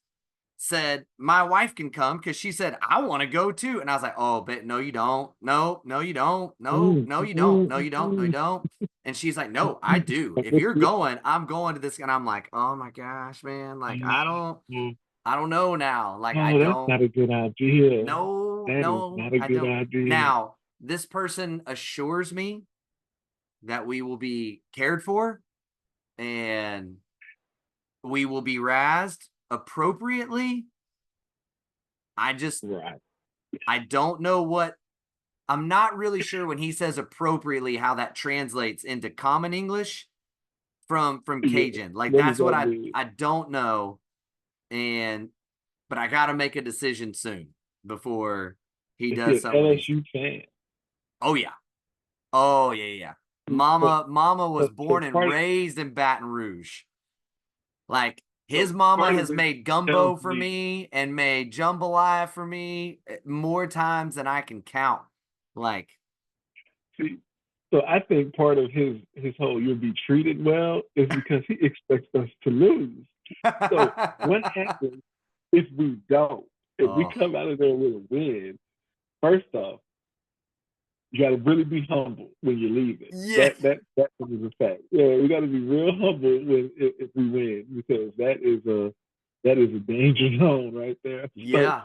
said my wife can come because she said I want to go too, and I was like, oh, but no, you don't. No, no, you don't. No, Mm, no, mm, you don't. mm, No, you don't. No, you mm, don't. And she's like, mm, no, I mm. do. I If guess you're you- going, I'm going to this. And I'm like, oh my gosh, man. Like, oh, I don't know now. Like, I oh, that's don't. not a good idea. No, That is no, not a I good don't. idea. Now, this person assures me that we will be cared for and we will be razzed appropriately. I just, Right. I don't know what. I'm not really sure when he says appropriately how that translates into common English from Yeah. Cajun. Like What does that's what that I mean? I don't know. And but I got to make a decision soon before he Is he does an something with these two. LSU fan? Oh yeah. Oh yeah, yeah. So, Mama was so born and part raised in Baton Rouge. Like so his mama part of has this made tells gumbo for me. me and made jambalaya for me more times than I can count. Like, See, so I think part of his whole "you'll be treated well" is because he expects us to lose. So what happens if we don't? If we oh come out of there with a win, first off, you got to really be humble when you leave it. yeah, That is a fact. Yeah, we got to be real humble when if we win because that is a danger zone right there. So, yeah.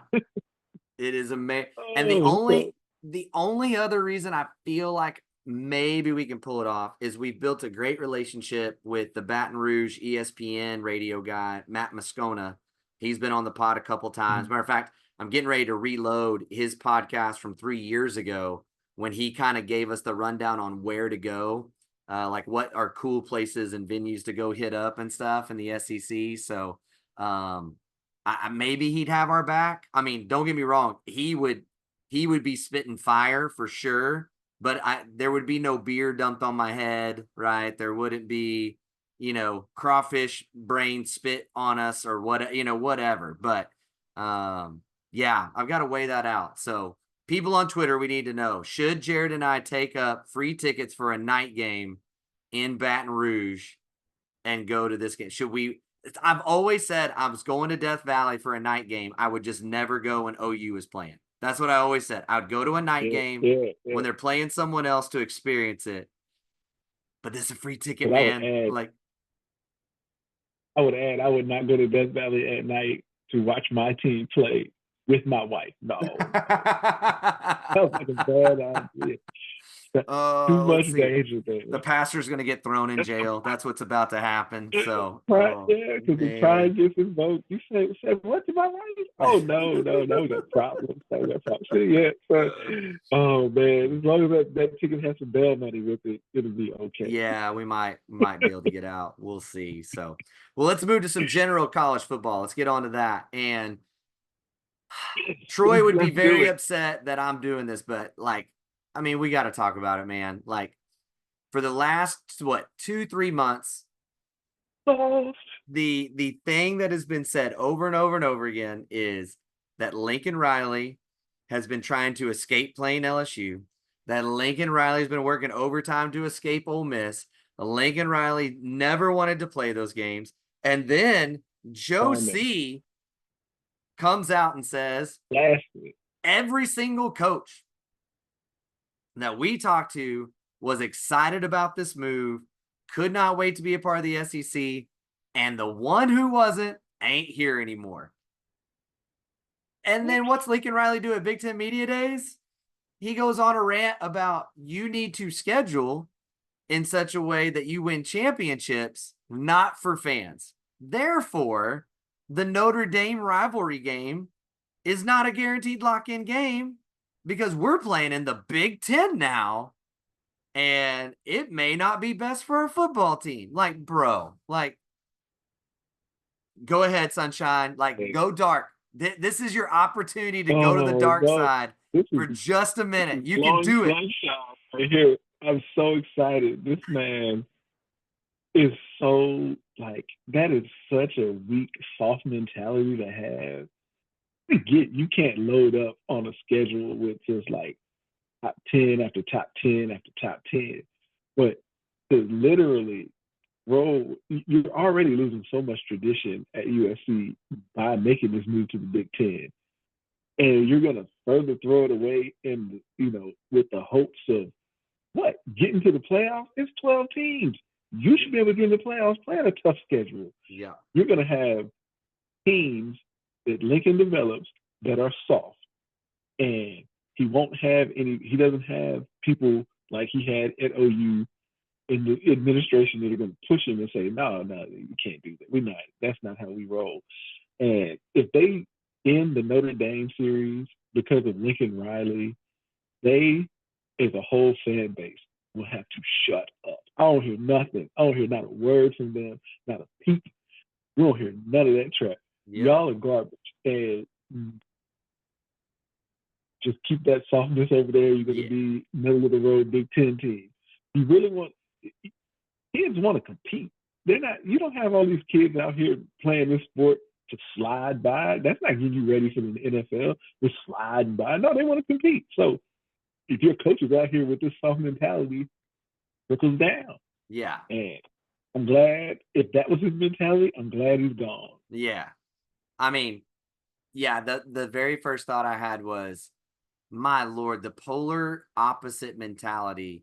It is amazing. And oh, so the only other reason I feel like maybe we can pull it off is we've built a great relationship with the Baton Rouge ESPN radio guy, Matt Moscona. He's been on the pod a couple times. Matter of fact, I'm getting ready to reload his podcast from 3 years ago when he kind of gave us the rundown on where to go, like what are cool places and venues to go hit up and stuff in the SEC. So, um, maybe he'd have our back. I mean, don't get me wrong, he would be spitting fire for sure, but there would be no beer dumped on my head, right? There wouldn't be, crawfish brain spit on us or what, whatever. But yeah, I've got to weigh that out. So people on Twitter, we need to know, should Jared and I take up free tickets for a night game in Baton Rouge and go to this game? Should we? I've always said I was going to Death Valley for a night game. I would just never go when OU is playing. That's what I always said. I would go to a night yeah, game yeah, yeah. when they're playing someone else to experience it. But this is a free ticket, But man. Like, I would not go to Death Valley at night to watch my team play with my wife. No, no. That was like a bad idea. Too oh, much let's see. danger The there. pastor's going to get thrown in jail. That's what's about to happen. So, Pride, oh yeah, because the man. pride gets invoked. You say what to my wife? Oh no, no, no, we got problems. No, we got problems. Yeah, so, oh man, as long as that ticket has some bail money with it, it'll be okay. Yeah, we might be able to get out. We'll see. So, well, let's move to some general college football. Let's get on to that. And Troy would be Let's do very it. upset that I'm doing this, but like, I mean, we got to talk about it, man. Like, for the last what 2-3 months, Oh, the thing that has been said over and over and over again is that Lincoln Riley has been trying to escape playing LSU. That Lincoln Riley's been working overtime to escape Ole Miss. Lincoln Riley never wanted to play those games. And then Joe Simon, C comes out and says last week. every single coach that we talked to was excited about this move, could not wait to be a part of the SEC, and the one who wasn't ain't here anymore. And then what's Lincoln Riley do at Big Ten Media Days? He goes on a rant about you need to schedule in such a way that you win championships, not for fans. Therefore, the Notre Dame rivalry game is not a guaranteed lock-in game because we're playing in the Big Ten now, and it may not be best for our football team. Like, bro, like, go ahead, Sunshine. Like, go dark. This is your opportunity to go to the Oh dark no, side this is for just a this minute. is You can blowing do it. sunshine right here. I'm so excited. This man is so like that is such a weak, soft mentality to have. I get you can't load up on a schedule with just like top 10 after top 10 after top 10, but to literally roll, you're already losing so much tradition at USC by making this move to the Big Ten, and you're gonna further throw it away in with the hopes of what getting to the playoffs. It's 12 teams. You should be able to get in the playoffs playing a tough schedule. Yeah. You're gonna have teams that Lincoln develops that are soft, and he doesn't have people like he had at OU in the administration that are going to push him and say, no, no, you can't do that. That's not how we roll. And if they end the Notre Dame series because of Lincoln Riley, they, as a whole fan base, will have to shut up. I don't hear nothing. I don't hear not a word from them, not a peep. We don't hear none of that trash. Yep. Y'all are garbage. And just keep that softness over there. You're going to Yeah. be middle of the road Big Ten team. You really want kids want to compete. They're not. You don't have all these kids out here playing this sport to slide by. That's not getting you ready for the NFL. They're sliding by. No, they want to compete. So if your coach is out here with this soft mentality, trickles down. Yeah. And I'm glad if that was his mentality, I'm glad he's gone. Yeah. I mean, yeah, the very first thought I had was, my Lord, the polar opposite mentality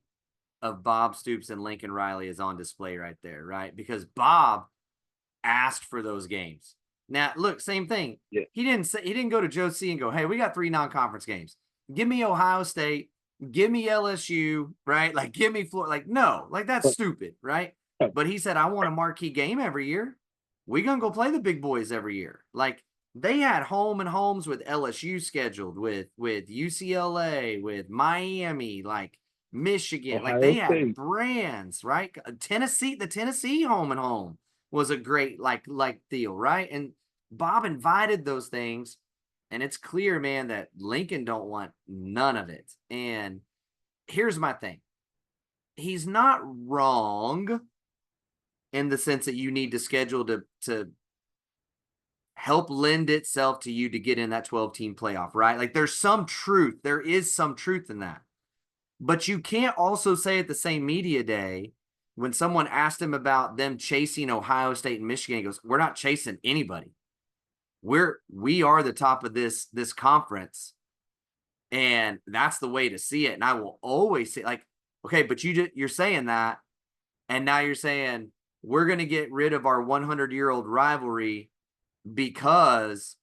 of Bob Stoops and Lincoln Riley is on display right there, right? Because Bob asked for those games. Now, look, same thing. Yeah. He didn't go to Joe C and go, "Hey, we got 3 non-conference games. Give me Ohio State, give me LSU, right? Like, give me Florida." Like, no, like that's stupid, right? But he said, "I want a marquee game every year. We gonna go play the big boys every year." Like, they had home and homes with LSU scheduled, with UCLA, with Miami, like Michigan. Like, Ohio they had State. brands, right? Tennessee, the Tennessee home and home was a great like deal, right? And Bob invited those things, and it's clear, man, that Lincoln don't want none of it. And here's my thing. He's not wrong in the sense that you need to schedule to help lend itself to you to get in that 12-team playoff, right? Like, there's some truth. There is some truth in that. But you can't also say at the same media day, when someone asked him about them chasing Ohio State and Michigan, he goes, "We're not chasing anybody. We are the top of this conference, and that's the way to see it." And I will always say, like, okay, but you're saying that, and now you're saying we're going to get rid of our 100-year-old rivalry because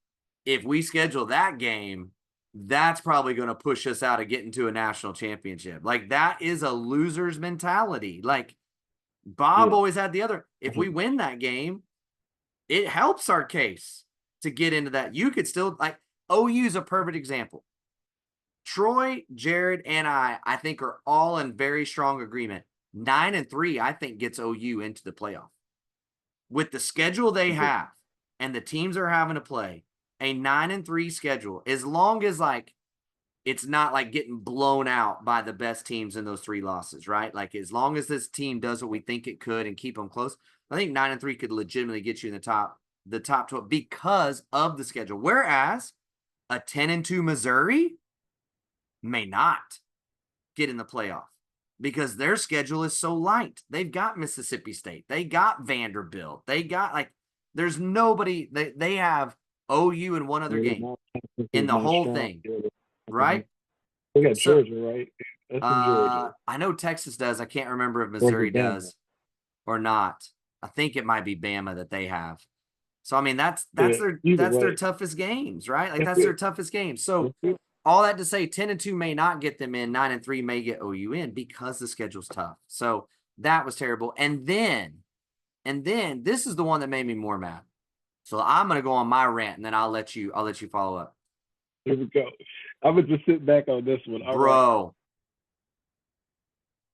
if we schedule that game, that's probably going to push us out of getting to a national championship. Like, that is a loser's mentality. Like, Bob always had the other. If we win that game, it helps our case to get into that. You could still, like, OU is a perfect example. Troy, Jared, and I think are all in very strong agreement. 9-3, I think, gets OU into the playoff. With the schedule they have and the teams are having to play, a 9-3 schedule, as long as, like, it's not like getting blown out by the best teams in those 3 losses, right? Like, as long as this team does what we think it could and keep them close, I think 9-3 could legitimately get you in the top 12 because of the schedule. Whereas a 10-2 Missouri may not get in the playoff because their schedule is so light. They've got Mississippi State. They got Vanderbilt. They got, like, there's nobody. They have OU and one other game in the whole thing, right? They got So, Georgia, right? That's in Georgia. I know Texas does. I can't remember if Missouri does or not. I think it might be Bama that they have. So, I mean, that's their toughest games, right? Like, that's their toughest games. So, all that to say, 10-2 may not get them in. 9-3 may get OU in because the schedule's tough. So that was terrible. And then this is the one that made me more mad. So I'm gonna go on my rant, and then I'll let you follow up. Here we go. I'm gonna just sit back on this one. All Bro. right.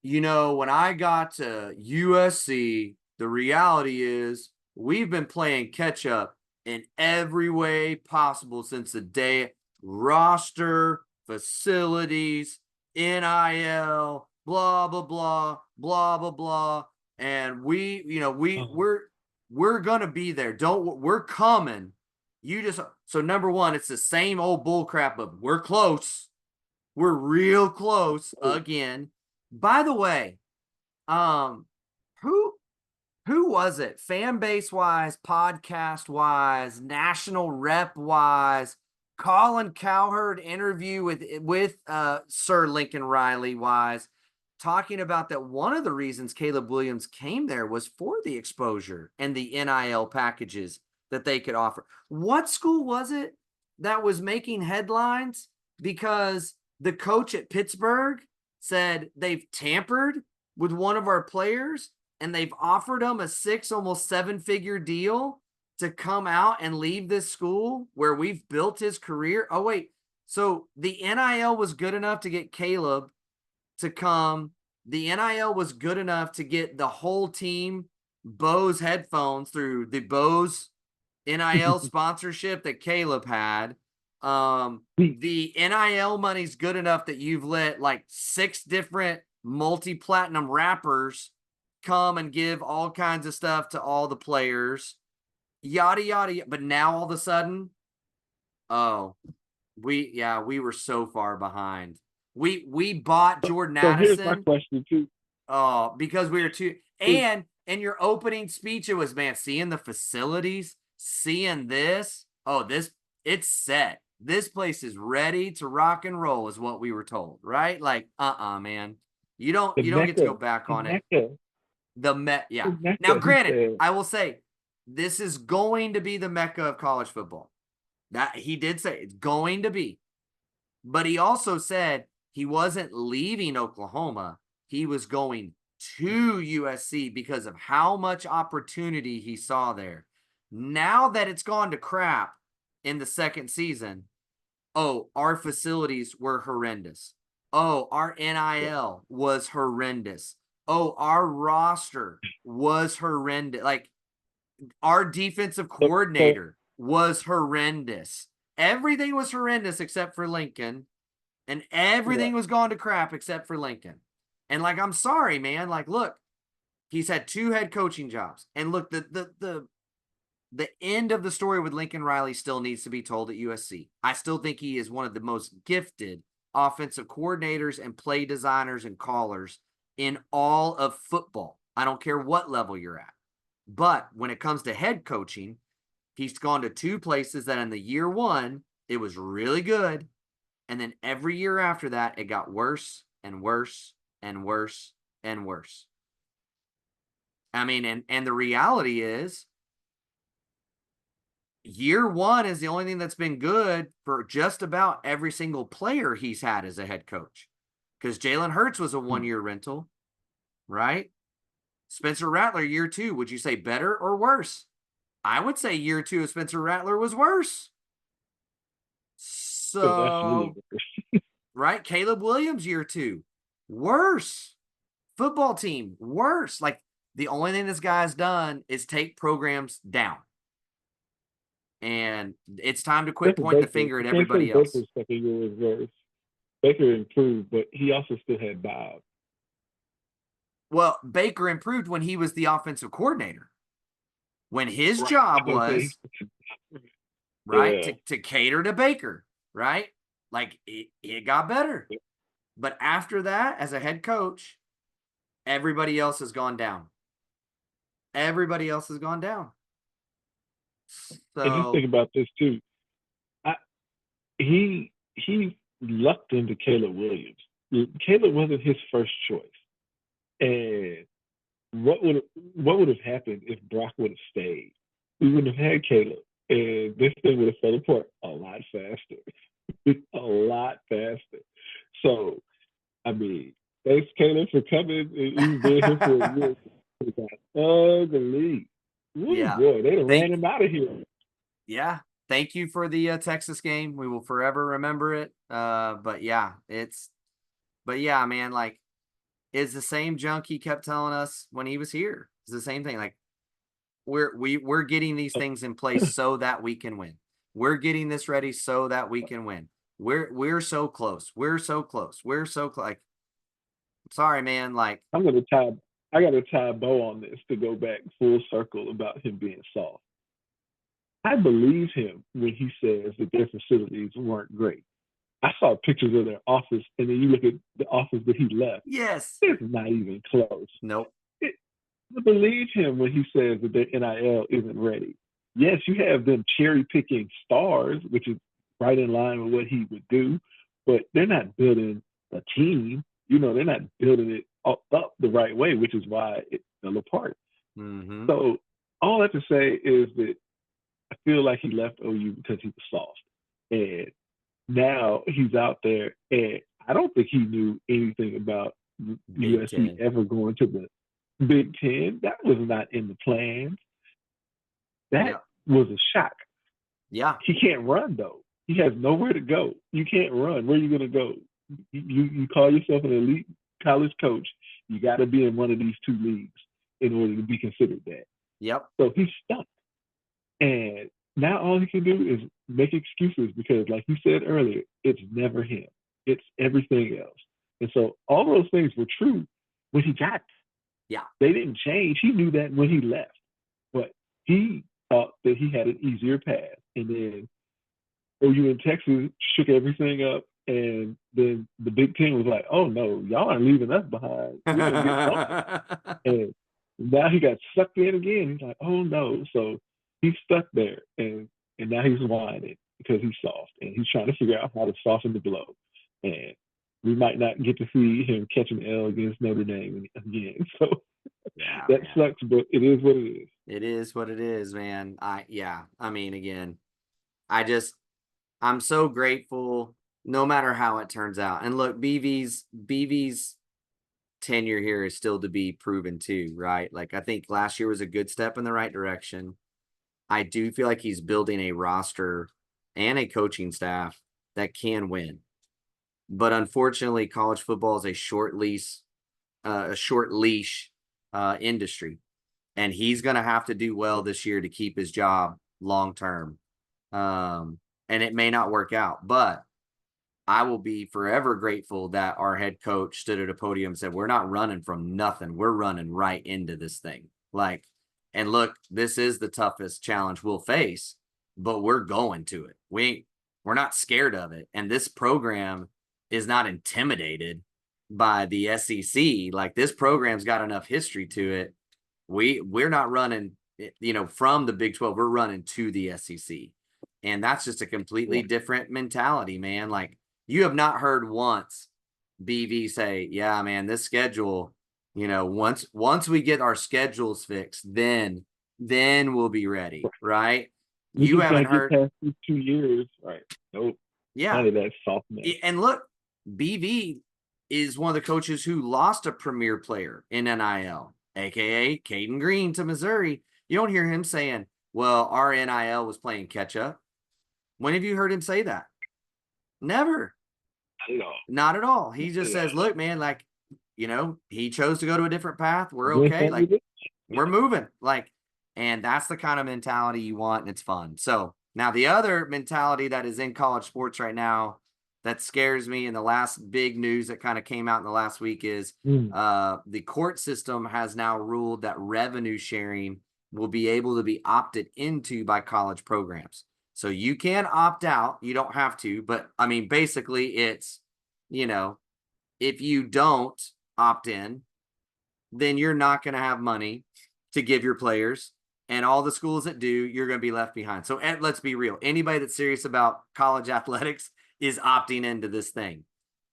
You know, when I got to USC, the reality is we've been playing catch up in every way possible since the day. Roster, facilities, NIL, blah blah blah, blah blah blah, and we're gonna be there. We're coming. So number one, it's the same old bull crap of we're close. We're real close again. By the way, who was it? Fan base wise, podcast wise, national rep wise, Colin Cowherd interview with Sir Lincoln Riley wise, talking about that one of the reasons Caleb Williams came there was for the exposure and the NIL packages that they could offer. What school was it that was making headlines because the coach at Pittsburgh said they've tampered with one of our players and they've offered him a 6, almost 7-figure deal to come out and leave this school where we've built his career? Oh, wait, So the NIL was good enough to get Caleb to come. The NIL was good enough to get the whole team Bose headphones through the Bose NIL sponsorship that Caleb had. The NIL money's good enough that you've let like 6 different multi-platinum rappers come and give all kinds of stuff to all the players. Yada yada. But now all of a sudden, oh, we were so far behind. We bought Jordan So here's my Addison. question too. Oh, because we were too. And in your opening speech, it was, man, seeing the facilities, seeing this. Oh, it's set. This place is ready to rock and roll, is what we were told, right? Like, man, you don't get to go back on it. Yeah. Now, granted, I will say this is going to be the mecca of college football. That he did say it's going to be, but he also said he wasn't leaving Oklahoma. He was going to USC because of how much opportunity he saw there. Now that it's gone to crap in the second season, oh, our facilities were horrendous. Oh, our NIL was horrendous. Oh, our roster was horrendous. Like, our defensive coordinator was horrendous. Everything was horrendous except for Lincoln, and everything was gone to crap except for Lincoln. And like, I'm sorry, man. Like, look, he's had 2 head coaching jobs, and look, the end of the story with Lincoln Riley still needs to be told at USC. I still think he is one of the most gifted offensive coordinators and play designers and callers in all of football. I don't care what level you're at. But when it comes to head coaching, he's gone to 2 places that in the year 1, it was really good. And then every year after that, it got worse and worse and worse and worse. I mean, and the reality is, year 1 is the only thing that's been good for just about every single player he's had as a head coach. Because Jalen Hurts was a 1-year rental, right? Spencer Rattler, year 2, would you say better or worse? I would say year 2 of Spencer Rattler was worse. So, right? Caleb Williams, year 2, worse. Football team, worse. Like, the only thing this guy's done is take programs down. And it's time to quit pointing the finger at everybody else. Baker's second year was worse. Baker improved, but he also still had Bob. Well, Baker improved when he was the offensive coordinator. When his job was, right, to cater to Baker, right? Like, it got better. But after that, as a head coach, everybody else has gone down. Everybody else has gone down. So, and just think about this too. He lucked into Caleb Williams. Caleb wasn't his first choice. And what would have happened if Brock would have stayed? We wouldn't have had Caleb, and this thing would have fell apart a lot faster, a lot faster. So, I mean, thanks Caleb for coming. He's been here for a year. It got ugly. Ooh, boy, they done ran him out of here. Yeah. Thank you for the Texas game. We will forever remember it. But yeah, man, like, it's the same junk he kept telling us when he was here. It's the same thing. Like, we're getting these things in place so that we can win. We're getting this ready so that we can win. We're so close. We're so close. We're so close. Like, sorry, man. Like, I got to tie a bow on this to go back full circle about him being soft. I believe him when he says that their facilities weren't great. I saw pictures of their office, and then you look at the office that he left. Yes. It's not even close. Nope. I believe him when he says that their NIL isn't ready. Yes, you have them cherry picking stars, which is right in line with what he would do, but they're not building a team. You know, they're not building it up the right way, which is why it fell apart. Mm-hmm. So all I have to say is that I feel like he left OU because he was soft. And now he's out there, and I don't think he knew anything about USC ever going to the Big Ten. That was not in the plans. That was a shock. Yeah. He can't run, though. He has nowhere to go. You can't run. Where are you going to go? You call yourself an elite college coach. You got to be in one of these two leagues in order to be considered that. Yep. So he's stuck. And now all he can do is make excuses because, like you said earlier, it's never him. It's everything else. And so all those things were true when he got. Yeah. They didn't change. He knew that when he left, but he thought that he had an easier path. And then OU in Texas shook everything up, and then the Big Ten was like, "Oh no, y'all aren't leaving us behind. We're gonna get something." And now he got sucked in again. He's like, "Oh no!" So he's stuck there, and now he's whining because he's soft, and he's trying to figure out how to soften the blow. And we might not get to see him catch an L against Notre Dame again. So Yeah, that man. sucks, but it is what it is. It is what it is, man. I mean, again, I'm so grateful no matter how it turns out. And look, BV's tenure here is still to be proven too, right? Like I think last year was a good step in the right direction. I do feel like he's building a roster and a coaching staff that can win. But unfortunately, college football is a short leash industry, and he's going to have to do well this year to keep his job long term. And it may not work out, but I will be forever grateful that our head coach stood at a podium and said, "We're not running from nothing. We're running right into this thing." Like, and look, this is the toughest challenge we'll face, but we're going to it. We're not scared of it. And this program is not intimidated by the SEC. Like this program's got enough history to it. We're not running, from the Big 12. We're running to the SEC. And that's just a completely different mentality, man. Like you have not heard once BV say, "Yeah, man, this schedule, once we get our schedules fixed, then we'll be ready." Right? We You just haven't gotta get heard. past these 2 years, right? Nope, Yeah. none of that softness. And look, BV is one of the coaches who lost a premier player in NIL, aka Caden Green to Missouri. You don't hear him saying, "Well, our NIL was playing catch up." When have you heard him say that? Never. Not at all. Not at all. He Not just at all. says, "Look, man, like, he chose to go to a different path. We're Win okay. some, Like, we we're moving." Like, and that's the kind of mentality you want, and it's fun. So now the other mentality that is in college sports right now that scares me, and the last big news that kind of came out in the last week is Mm. the court system has now ruled that revenue sharing will be able to be opted into by college programs. So you can opt out. You don't have to, but I mean, basically it's, if you don't opt in, then you're not going to have money to give your players. And all the schools that do, you're going to be left behind. So let's be real. Anybody that's serious about college athletics is opting into this thing.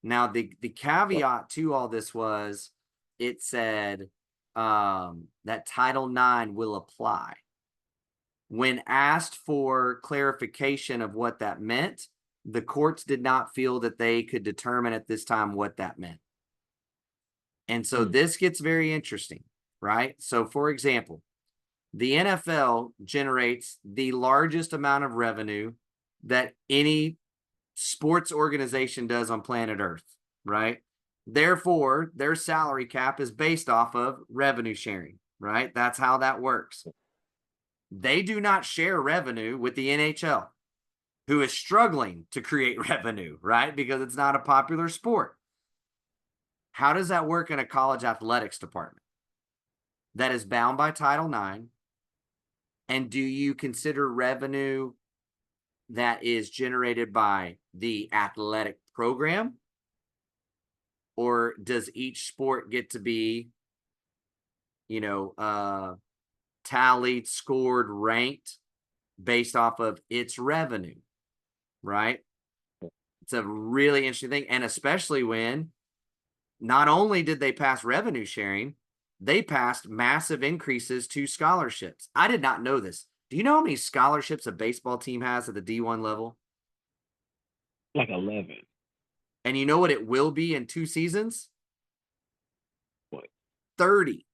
Now, the caveat to all this was it said that Title IX will apply. When asked for clarification of what that meant, the courts did not feel that they could determine at this time what that meant. And so this gets very interesting, right? So, for example, the NFL generates the largest amount of revenue that any sports organization does on planet Earth, right? Therefore, their salary cap is based off of revenue sharing, right? That's how that works. They do not share revenue with the NHL, who is struggling to create revenue, right? Because it's not a popular sport. How does that work in a college athletics department that is bound by Title IX? And do you consider revenue that is generated by the athletic program? Or does each sport get to be, tallied, scored, ranked based off of its revenue, right? It's a really interesting thing. And especially when not only did they pass revenue sharing, they passed massive increases to scholarships. I did not know this. Do you know how many scholarships a baseball team has at the D1 level? Like 11. And you know what it will be in 2 seasons? What? 30.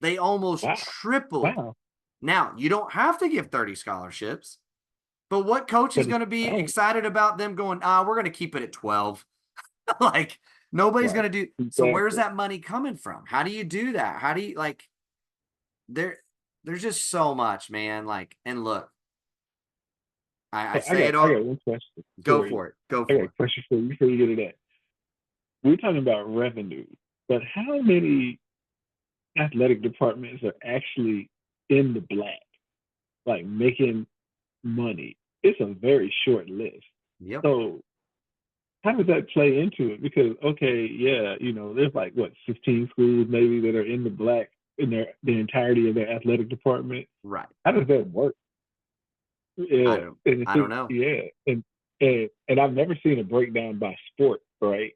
They almost Wow. tripled. Wow. Now, you don't have to give 30 scholarships, But what coach is But going it's to be talent, excited about them going, we're going to keep it at 12? Like, nobody's right? going to do. So where's Exactly. that money coming from? How do you do that? How do you like there there's just so much, man. Like, and look, I So say it all. I got one question Go for you. for it. Go I got for a it. question for you before you get to that. We're talking about revenue, but how many athletic departments are actually in the black, like making money? It's a very short list. Yep. So how does that play into it? Because okay, yeah, there's like what 16 schools maybe that are in the black in the entirety of their athletic department. Right. How does that work? I Yeah, don't and I don't think know. yeah, and I've never seen a breakdown by sport, right?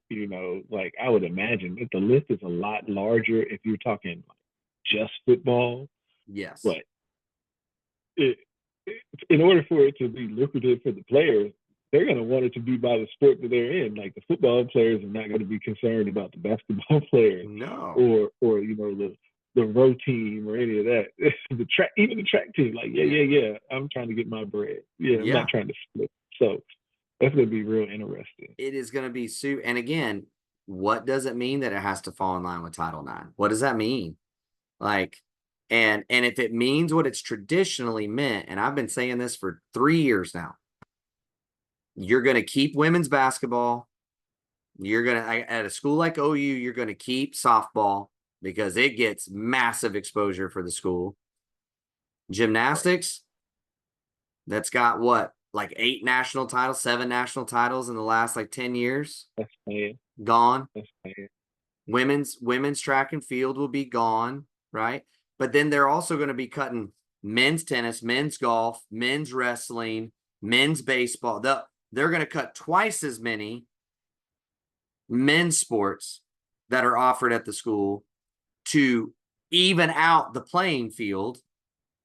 Like I would imagine that the list is a lot larger if you're talking like just football, Yes. but it, in order for it to be lucrative for the players, they're going to want it to be by the sport that they're in. Like the football players are not going to be concerned about the basketball players No. or the row team or any of that. Even the track team, like Yeah. yeah, I'm trying to get my bread. Yeah, I'm not Yeah. trying to split. So that's going to be real interesting. It is going to be and again, what does it mean that it has to fall in line with Title IX? What does that mean? Like, and if it means what it's traditionally meant, and I've been saying this for 3 years now, you're going to keep women's basketball. You're going to, at a school like OU, you're going to keep softball because it gets massive exposure for the school. Right. Gymnastics, that's got what, like 8 national titles, 7 national titles in the last like 10 years, That's paying. gone. That's paying. Women's track and field will be gone, right? But then they're also going to be cutting men's tennis, men's golf, men's wrestling, men's baseball. They're going to cut twice as many men's sports that are offered at the school to even out the playing field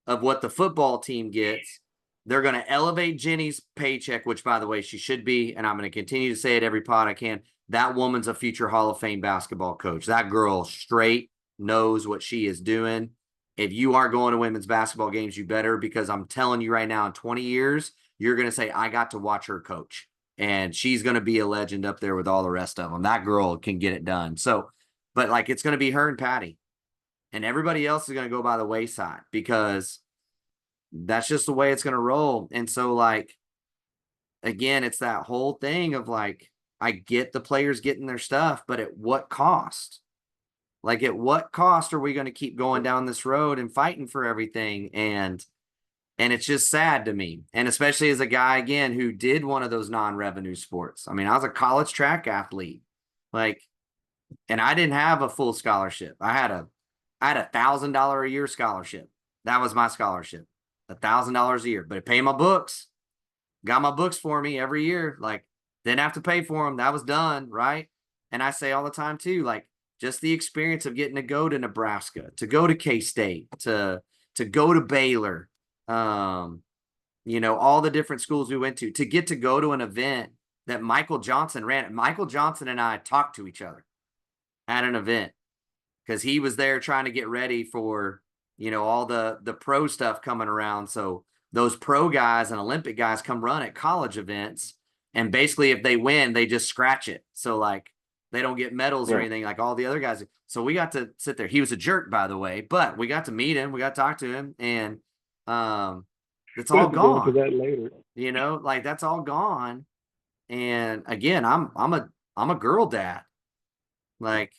of what the football team gets. They're going to elevate Jenny's paycheck, which, by the way, she should be. And I'm going to continue to say it every pod I can. That woman's a future Hall of Fame basketball coach. That girl straight knows what she is doing. If you aren't going to women's basketball games, you better, because I'm telling you right now, in 20 years, you're going to say, I got to watch her coach. And she's going to be a legend up there with all the rest of them. That girl can get it done. So, but like, it's going to be her and Patty. And everybody else is going to go by the wayside because that's just the way it's going to roll. And so, like, again, it's that whole thing of like, I get the players getting their stuff, but at what cost? Like, at what cost are we going to keep going down this road and fighting for everything? And it's just sad to me. And especially as a guy, again, who did one of those non-revenue sports. I mean, I was a college track athlete, like, and I didn't have a full scholarship. I had $1,000 a year scholarship. That was my scholarship, $1,000 a year. But it paid my books, got my books for me every year. Like, didn't have to pay for them. That was done, right? And I say all the time too, like, just the experience of getting to go to Nebraska, to go to K-State, to go to Baylor, all the different schools we went to get to go to an event that Michael Johnson ran. Michael Johnson and I talked to each other at an event because he was there trying to get ready for all the pro stuff coming around. So those pro guys and Olympic guys come run at college events, and basically if they win, they just scratch it. So like they don't get medals or Right. anything like all the other guys. So we got to sit there. He was a jerk, by the way, but we got to meet him. We got to talk to him, and it's We all have to go into gone. that later. Like that's all gone. And again, I'm a girl dad. Like,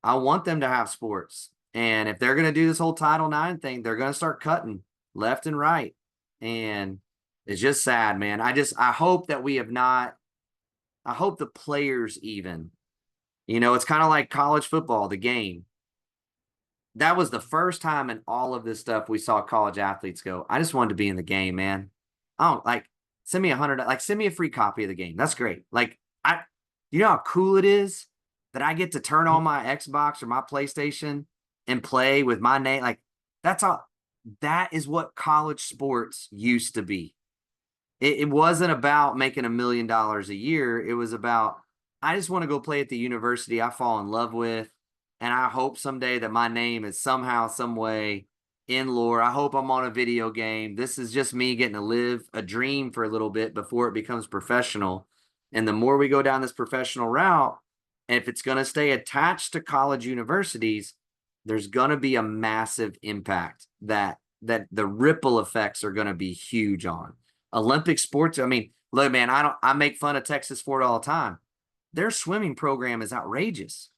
I want them to have sports. And if they're going to do this whole Title IX thing, they're going to start cutting left and right. And it's just sad, man. I hope that we have not, I hope the players even, it's kind of like college football, the game. That was the first time in all of this stuff we saw college athletes go, I just wanted to be in the game, man. I don't like, send me send me a free copy of the game. That's great. Like, you know how cool it is that I get to turn on my Xbox or my PlayStation and play with my name. Like, that's all. That is what college sports used to be. It wasn't about making $1 million a year. It was about, I just want to go play at the university I fall in love with. And I hope someday that my name is somehow, some way in lore. I hope I'm on a video game. This is just me getting to live a dream for a little bit before it becomes professional. And the more we go down this professional route, if it's going to stay attached to college universities, there's going to be a massive impact that the ripple effects are going to be huge on Olympic sports. I mean, look, man, I make fun of Texas for it all the time. Their swimming program is outrageous.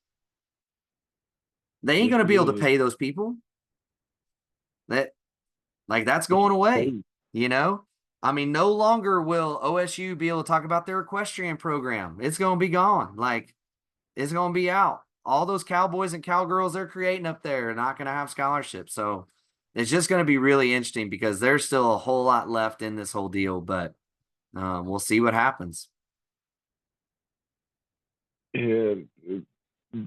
They ain't Yes, going to it be able to is. pay those people. That's going away, Crazy. you know? I mean, no longer will OSU be able to talk about their equestrian program. It's going to be gone. Like, it's going to be out. All those cowboys and cowgirls they're creating up there are not going to have scholarships. So it's just going to be really interesting because there's still a whole lot left in this whole deal, but we'll see what happens. And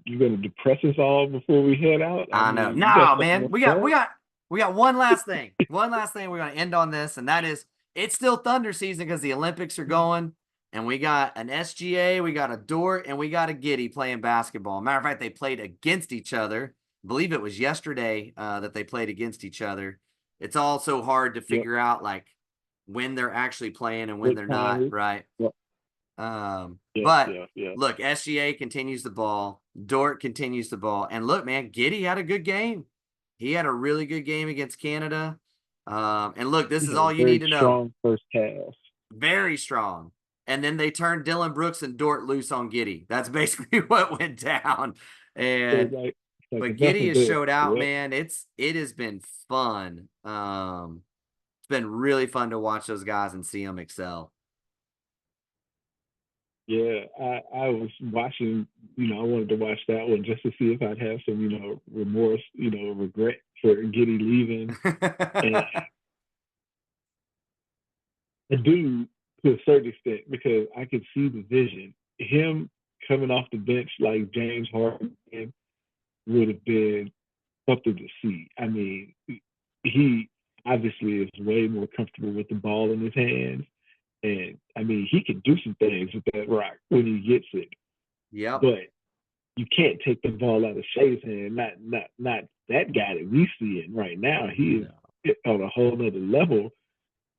you're gonna depress us all before we head out. I I know. mean, you got No, something man. else We got to we got we got one last thing. One last thing we're gonna end on this, and that is it's still Thunder season because the Olympics are going, and we got an SGA, we got a Dort, and we got a Giddy playing basketball. Matter of fact, they played against each other. I believe it was yesterday that they played against each other. It's all so hard to Yep. figure out like when they're actually playing and when What they're time not, is? right? Yep. Yeah. But Yeah. Yeah. look, SGA continues the ball. Dort continues the ball. And look, man, Giddy had a good game. He had a really good game against Canada. And look, this He is had a all you need very to know. strong first half. Very strong. And then they turned Dylan Brooks and Dort loose on Giddy. That's basically what went down. So And it's like but enough Giddy of has this. showed out, Yep. man. It has been fun. It's been really fun to watch those guys and see them excel. Yeah. I was watching. I wanted to watch that one just to see if I'd have some remorse, regret for Giddy leaving, and I do to a certain extent because I could see the vision. Him coming off the bench like James Harden would have been something to see. I mean, he obviously is way more comfortable with the ball in his hands. And I mean, he can do some things with that rock when he gets it. Yep. But you can't take the ball out of Shea's hand. Not that guy that we see in right now. He No. is on a whole other level.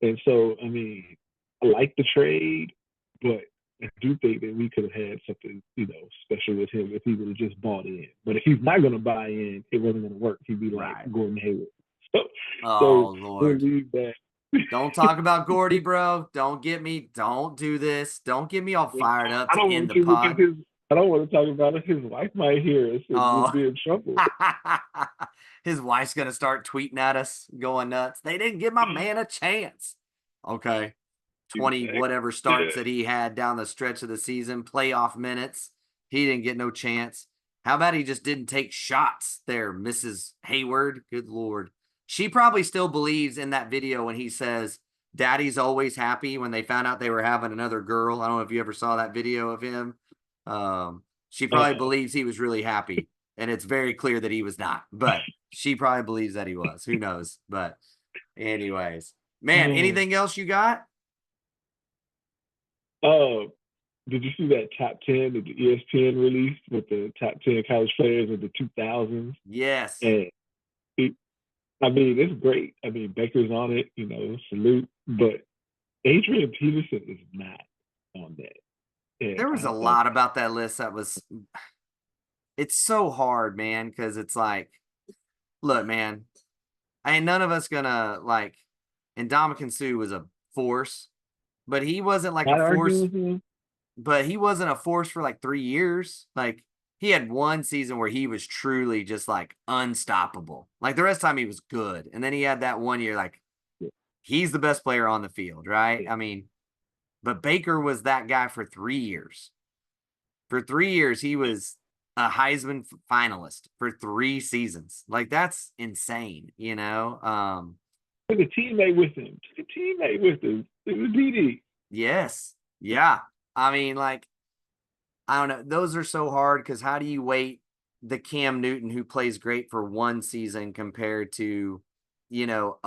And so, I mean, I like the trade, but I do think that we could have had something, special with him if he would have just bought in. But if he's not going to buy in, it wasn't going to work. He'd be like Right. Gordon Hayward. So, so Oh we'll Lord. leave that. Don't talk about Gordy, bro. Don't do this. Don't get me all fired up I to don't end want the you to look at pod. his. I don't want to talk about it. His wife might hear us and we'll Oh, be in trouble. his wife's gonna start tweeting at us, going nuts. They didn't give my man a chance. Okay. 20 whatever starts that he had down the stretch of the season, playoff minutes. He didn't get no chance. How about he just didn't take shots there, Mrs. Hayward? Good Lord. She probably still believes in that video when he says, Daddy's always happy when they found out they were having another girl. I don't know if you ever saw that video of him. She probably Uh, believes he was really happy. And it's very clear that he was not, but she probably believes that he was. Who knows? But, anyways, man, oh, anything else you got? uh, did you see that top 10 that the ESPN released with the top 10 college players of the 2000s? Yes. And it, I mean, it's great. I mean, Baker's on it, salute. But Adrian Peterson is not on that. And There was a I thought, lot about that list that was, it's so hard, man, because it's like, look, man, ain't none of us gonna like, and Dominican Sue was a force, but he wasn't like a not arguing force, with him. but he wasn't a force for like 3 years. Like, he had one season where he was truly just like unstoppable. Like, the rest of the time he was good. And then he had that one year, like, Yeah, he's the best player on the field, right? yeah. I mean, but Baker was that guy for 3 years. For 3 years, he was a Heisman finalist for 3 seasons. Like, that's insane, you know? Took a teammate with him. Took a teammate with him. It was DD. Yes. Yeah. I mean, like, I don't know. Those are so hard because how do you weight the Cam Newton who plays great for one season compared to, you know,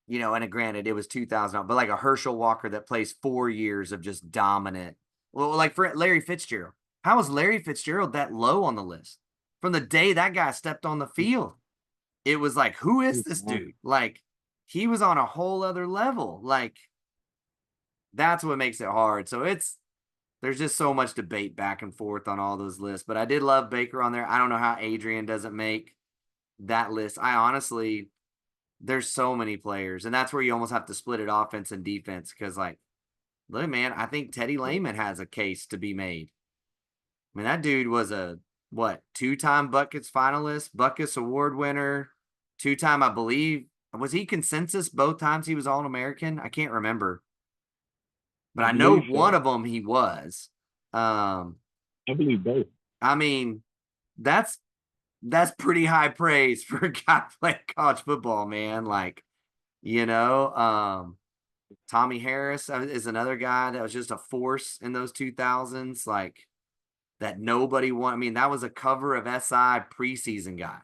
and granted it was 2000, but like a Herschel Walker that plays 4 years of just dominant. Well, like for Larry Fitzgerald, how was Larry Fitzgerald that low on the list from the day that guy stepped on the field? it was like, who is this dude? Like, he was on a whole other level. Like, that's what makes it hard. So there's just so much debate back and forth on all those lists. But I did love Baker on there. I don't know how Adrian doesn't make that list. I honestly, there's so many players, and that's where you almost have to split it offense and defense. Because, like, look, man, I think Teddy Lehman has a case to be made. I mean, that dude was a what, 2-time Buckets finalist, Buckets Award winner, 2-time, I believe. Was he consensus both times he was All American? I can't remember, but I I know believe one so. of them he was. I believe both. I mean, that's pretty high praise for a guy playing college football, man. Like, you know, Tommy Harris is another guy that was just a force in those 2000s. Like, that nobody won. I mean, that was a cover of SI preseason guy.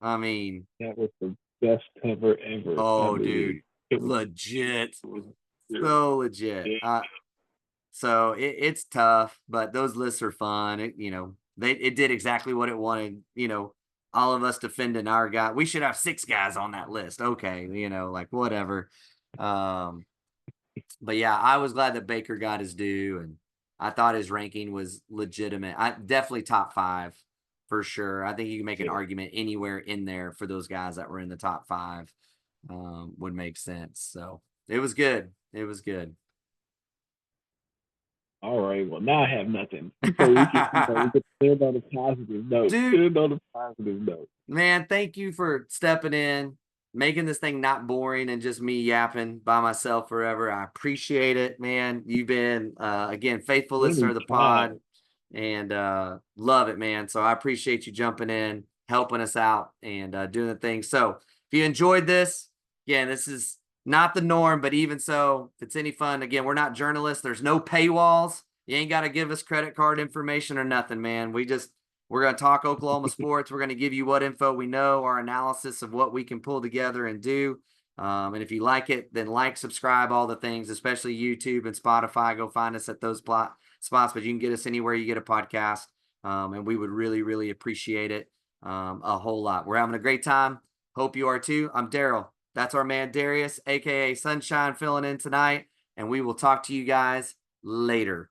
I mean, That was the best cover ever, I oh, dude, believe. It was, legit, it was so legit. yeah, So it's tough, but those lists are fun. It did exactly what it wanted. All of us defending our guy. We should have 6 guys on that list. Okay, like whatever. But yeah, I was glad that Baker got his due, and I thought his ranking was legitimate. I definitely top 5 for sure. I think you can make an yeah. argument anywhere in there for those guys that were in the top 5 would make sense. So it was good. It was good. All right. Well, now I have nothing. So we can end on a positive note. Dude, End on a positive note. man, thank you for stepping in, making this thing not boring and just me yapping by myself forever. I appreciate it, man. You've been again, faithful listener of the Anytime. pod, and love it, man. So I appreciate you jumping in, helping us out, and doing the thing. So if you enjoyed this, again, this is not the norm, but even so, if it's any fun, again, we're not journalists. There's no paywalls. You ain't got to give us credit card information or nothing, man. We're going to talk Oklahoma sports. We're going to give you what info we know, our analysis of what we can pull together and do. And if you like it, then like, subscribe, all the things, especially YouTube and Spotify. Go find us at those spots, but you can get us anywhere you get a podcast. And we would really, really appreciate it a whole lot. We're having a great time. Hope you are too. I'm Daryl. That's our man Darius, aka Sunshine, filling in tonight. And we will talk to you guys later.